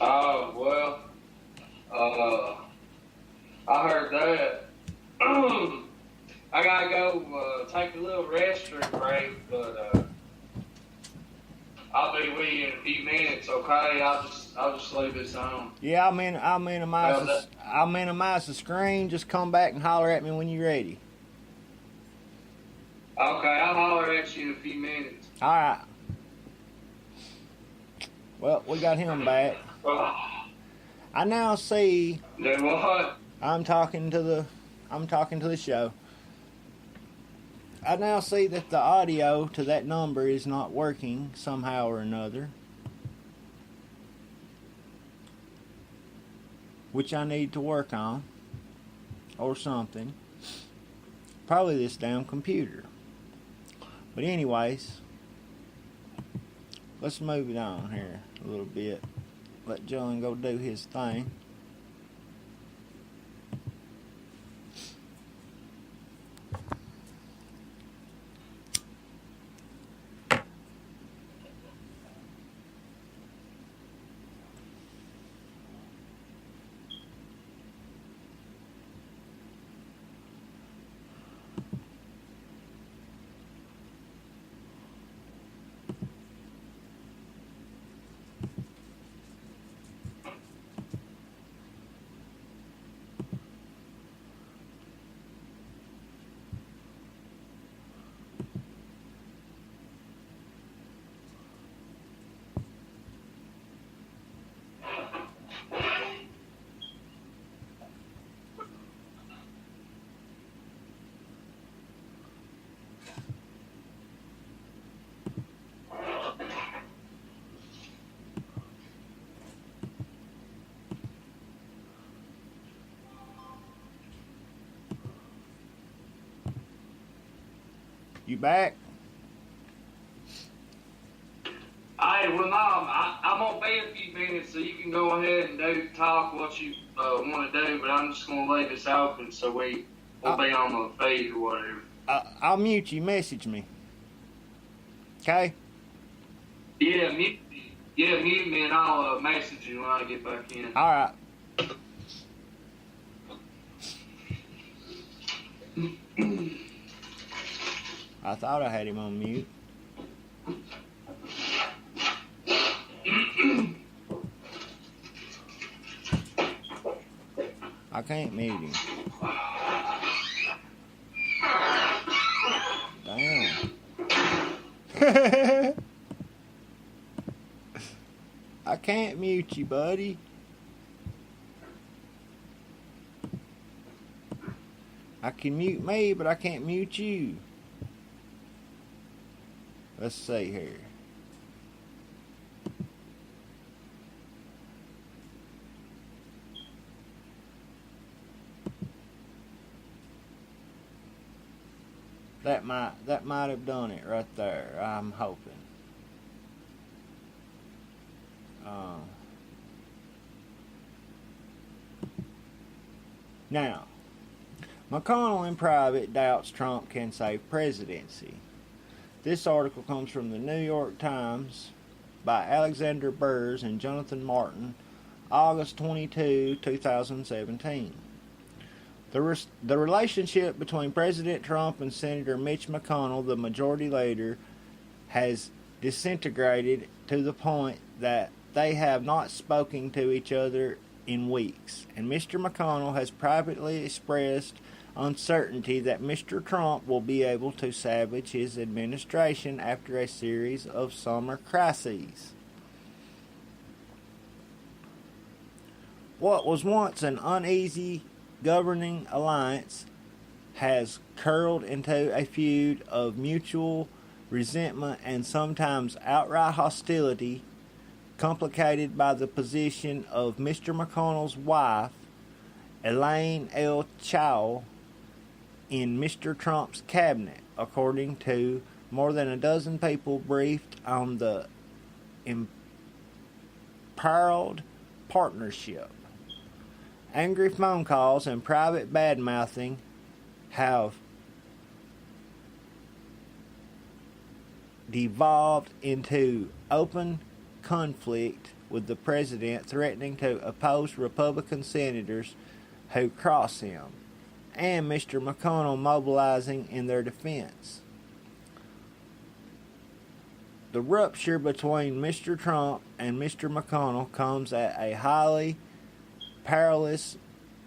Oh, well. I heard that. I gotta go take a little restroom break, but I'll be with you in a few minutes. Okay, I'll just leave this on. Yeah, I'll minimize the screen. Just come back and holler at me when you're ready. Okay, I'll holler at you in a few minutes. All right. Well, we got him back. I now see. Then what? I'm talking to the show. I now see that the audio to that number is not working somehow or another, which I need to work on or something. Probably this damn computer. But anyways, let's move it on here a little bit. Let John go do his thing. You back? Hey, well, no, I'm gonna be a few minutes, so you can go ahead and talk what you want to do. But I'm just gonna leave this open so we'll be on the feed or whatever. I'll mute you. Message me. Okay. Yeah, mute me, and I'll message you when I get back in. All right. I thought I had him on mute. I can't mute him. Damn. I can't mute you, buddy. I can mute me, but I can't mute you. Let's see here. That might have done it right there. I'm hoping. Now, McConnell in private doubts Trump can save presidency. This article comes from the New York Times by Alexander Burrs and Jonathan Martin, August 22, 2017. The relationship between President Trump and Senator Mitch McConnell, the majority leader, has disintegrated to the point that they have not spoken to each other in weeks, and Mr. McConnell has privately expressed uncertainty that Mr. Trump will be able to salvage his administration after a series of summer crises. What was once an uneasy governing alliance has curled into a feud of mutual resentment and sometimes outright hostility, complicated by the position of Mr. McConnell's wife, Elaine L. Chao, in Mr. Trump's cabinet, according to more than a dozen people briefed on the imperiled partnership. Angry phone calls and private bad-mouthing have devolved into open conflict, with the president threatening to oppose Republican senators who cross him, and Mr. McConnell mobilizing in their defense. The rupture between Mr. Trump and Mr. McConnell comes at a highly perilous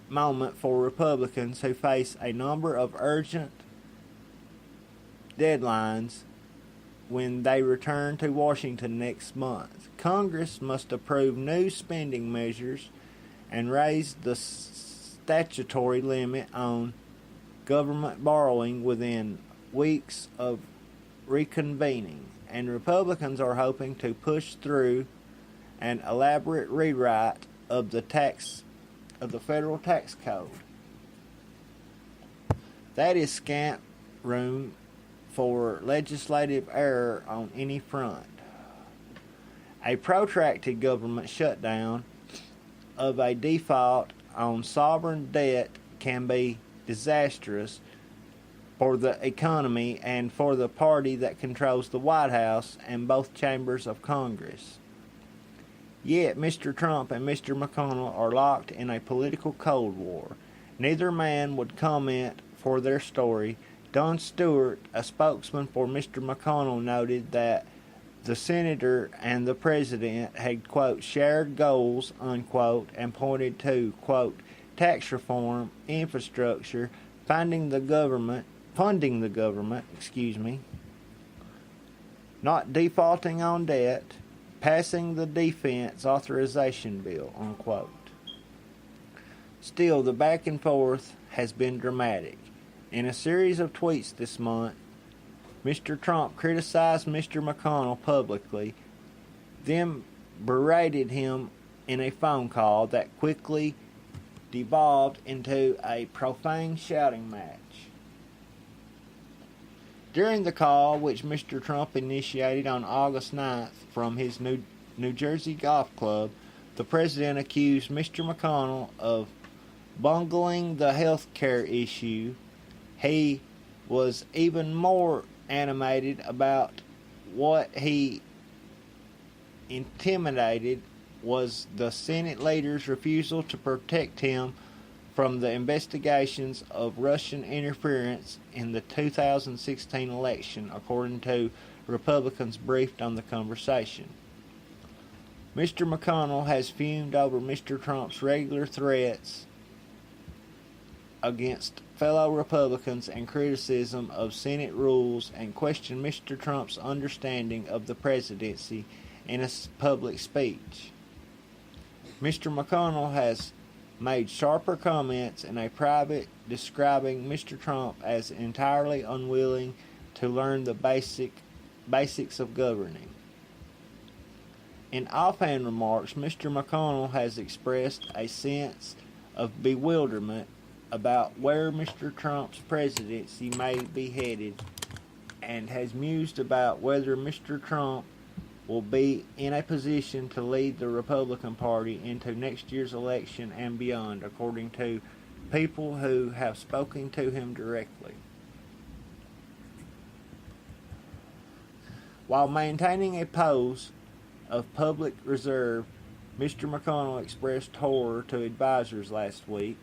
moment for Republicans who face a number of urgent deadlines when they return to Washington next month. Congress must approve new spending measures and raise the statutory limit on government borrowing within weeks of reconvening, and Republicans are hoping to push through an elaborate rewrite of the federal tax code. That is scant room for legislative error on any front. A protracted government shutdown of a default on sovereign debt can be disastrous for the economy and for the party that controls the White House and both chambers of Congress. Yet Mr. Trump and Mr. McConnell are locked in a political Cold War. Neither man would comment for their story. Don Stewart, a spokesman for Mr. McConnell, noted that the senator and the president had, quote, shared goals, unquote, and pointed to, quote, tax reform, infrastructure, funding the government, not defaulting on debt, passing the defense authorization bill, unquote. Still, the back and forth has been dramatic. In a series of tweets this month, Mr. Trump criticized Mr. McConnell publicly, then berated him in a phone call that quickly devolved into a profane shouting match. During the call, which Mr. Trump initiated on August 9th from his New Jersey golf club, the president accused Mr. McConnell of bungling the health care issue. He was even more animated about what he intimidated was the Senate leader's refusal to protect him from the investigations of Russian interference in the 2016 election, according to Republicans briefed on the conversation. Mr. McConnell has fumed over Mr. Trump's regular threats against fellow Republicans and criticism of Senate rules, and questioned Mr. Trump's understanding of the presidency in a public speech. Mr. McConnell has made sharper comments in a private describing Mr. Trump as entirely unwilling to learn the basics of governing. In offhand remarks, Mr. McConnell has expressed a sense of bewilderment about where Mr. Trump's presidency may be headed, and has mused about whether Mr. Trump will be in a position to lead the Republican Party into next year's election and beyond, according to people who have spoken to him directly. While maintaining a pose of public reserve, Mr. McConnell expressed horror to advisers last week.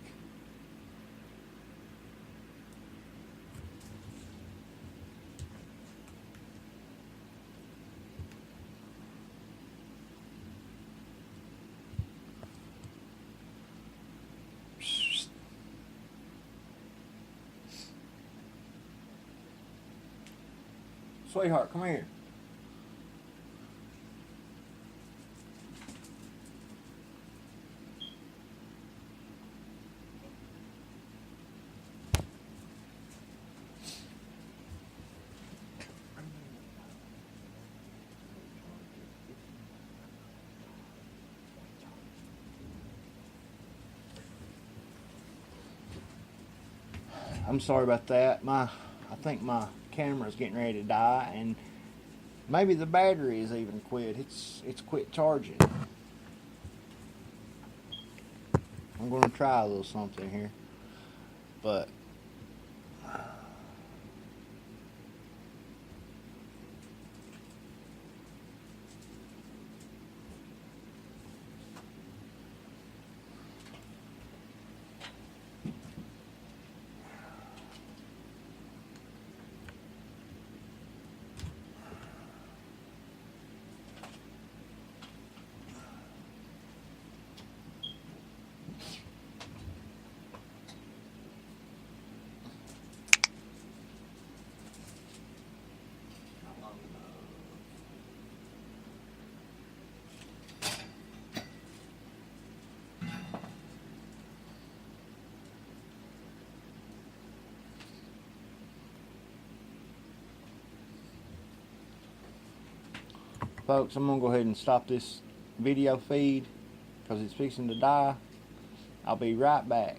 Sweetheart, come here. I'm sorry about that. I think my camera's getting ready to die, and maybe the battery is even quit. It's quit charging. I'm going to try a little something here, but folks, I'm going to go ahead and stop this video feed because it's fixing to die. I'll be right back.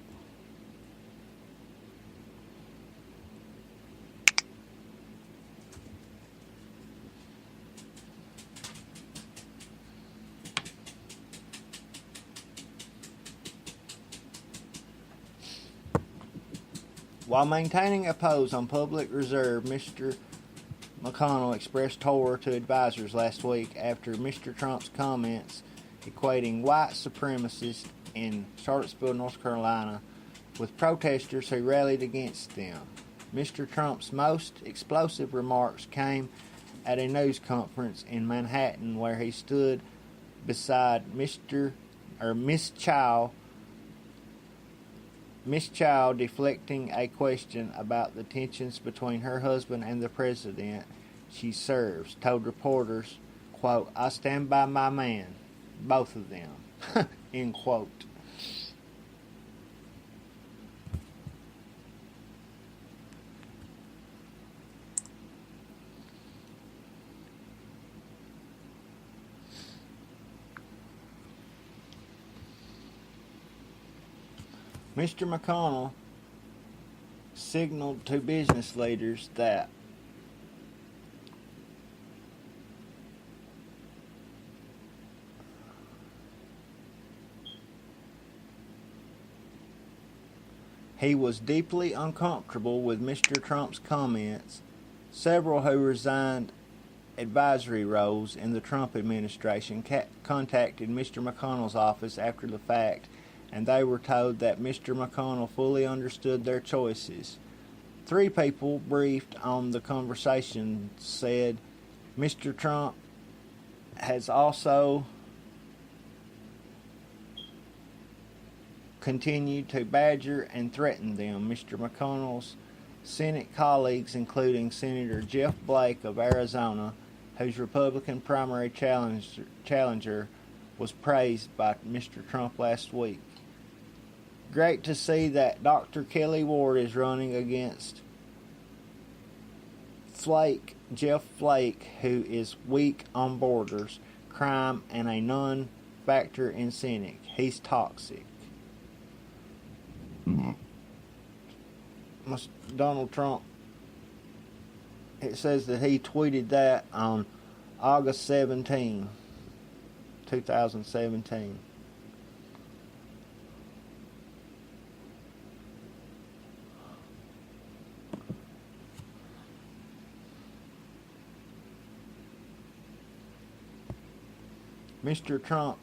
While maintaining a pose on public reserve, Mr. McConnell expressed horror to advisors last week after Mr. Trump's comments equating white supremacists in Charlottesville, North Carolina, with protesters who rallied against them. Mr. Trump's most explosive remarks came at a news conference in Manhattan where he stood beside Miss Chao, deflecting a question about the tensions between her husband and the president she serves, told reporters, quote, "I stand by my man, both of them," end quote. Mr. McConnell signaled to business leaders that he was deeply uncomfortable with Mr. Trump's comments. Several who resigned advisory roles in the Trump administration contacted Mr. McConnell's office after the fact, and they were told that Mr. McConnell fully understood their choices. 3 people briefed on the conversation said Mr. Trump has also continued to badger and threaten them. Mr. McConnell's Senate colleagues, including Senator Jeff Flake of Arizona, whose Republican primary challenger was praised by Mr. Trump last week. Great to see that Dr. Kelly Ward is running against Jeff Flake, who is weak on borders, crime, and a non-factor in Senate. He's toxic. Donald Trump, it says that he tweeted that on August 17, 2017. Mr. Trump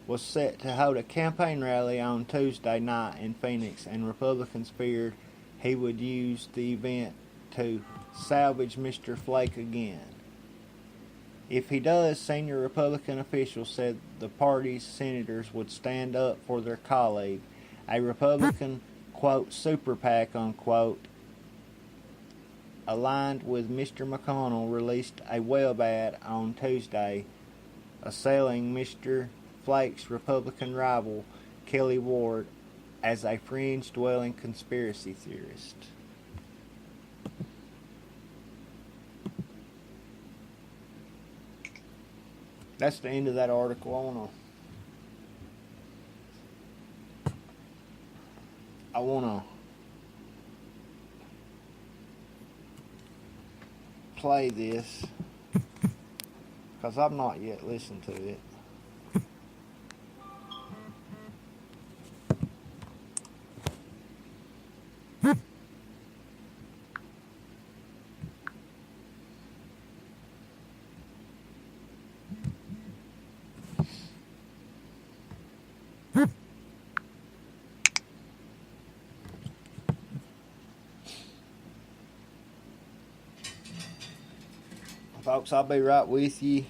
was set to hold a campaign rally on Tuesday night in Phoenix, and Republicans feared he would use the event to salvage Mr. Flake again. If he does, senior Republican officials said the party's senators would stand up for their colleague. A Republican, quote, super PAC, unquote, aligned with Mr. McConnell released a web ad on Tuesday assailing Mr. Flake's Republican rival, Kelly Ward, as a fringe-dwelling conspiracy theorist. That's the end of that article. I wanna play this because I've not yet listened to it. Folks, I'll be right with you.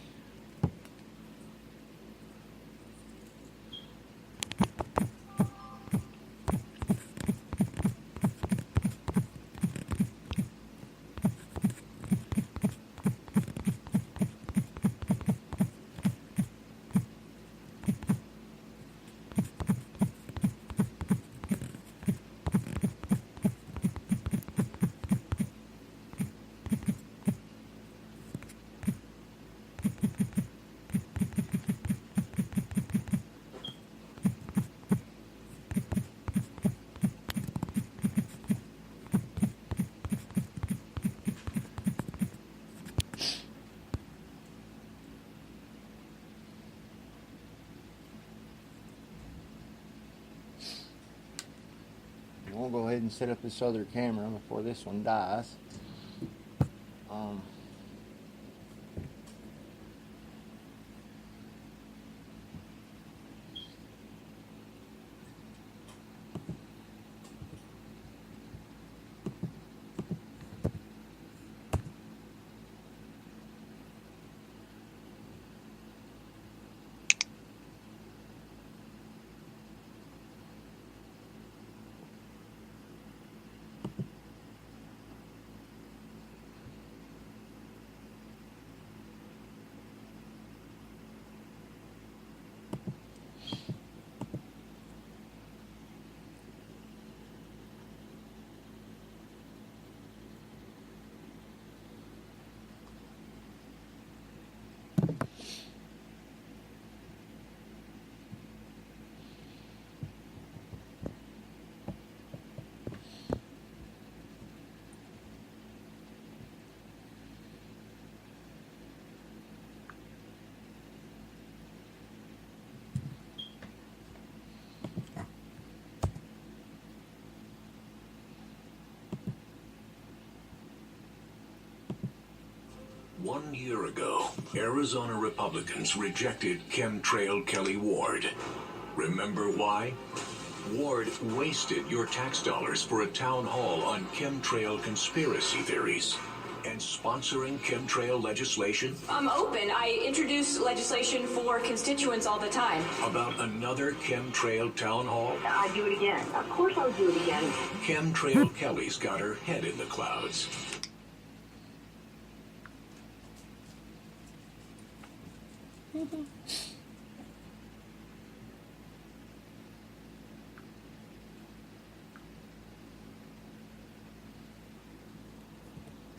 We'll go ahead and set up this other camera before this one dies. One year ago, Arizona Republicans rejected Chemtrail Kelly Ward. Remember why? Ward wasted your tax dollars for a town hall on chemtrail conspiracy theories. And sponsoring chemtrail legislation? I'm open. I introduce legislation for constituents all the time. About another chemtrail town hall? I'd do it again. Of course I would do it again. Chemtrail Kelly's got her head in the clouds.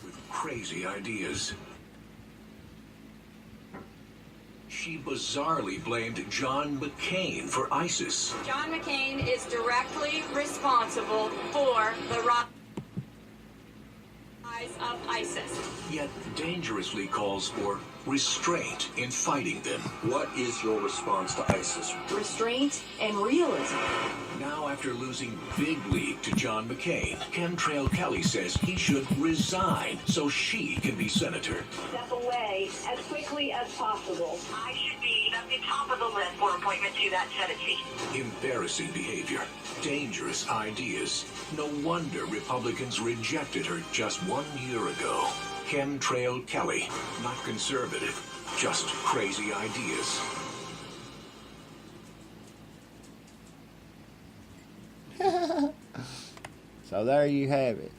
With crazy ideas. She bizarrely blamed John McCain for ISIS. John McCain is directly responsible for the rise of ISIS. Yet dangerously calls for restraint in fighting them. What is your response to ISIS? Restraint and realism. Now, after losing big league to John McCain, Chemtrail Kelly says he should resign so she can be senator. Step away as quickly as possible. I should be at the top of the list for appointment to that Senate seat. Embarrassing behavior, dangerous ideas. No wonder Republicans rejected her just 1 year ago. Chemtrail Kelly, not conservative, just crazy ideas. So there you have it.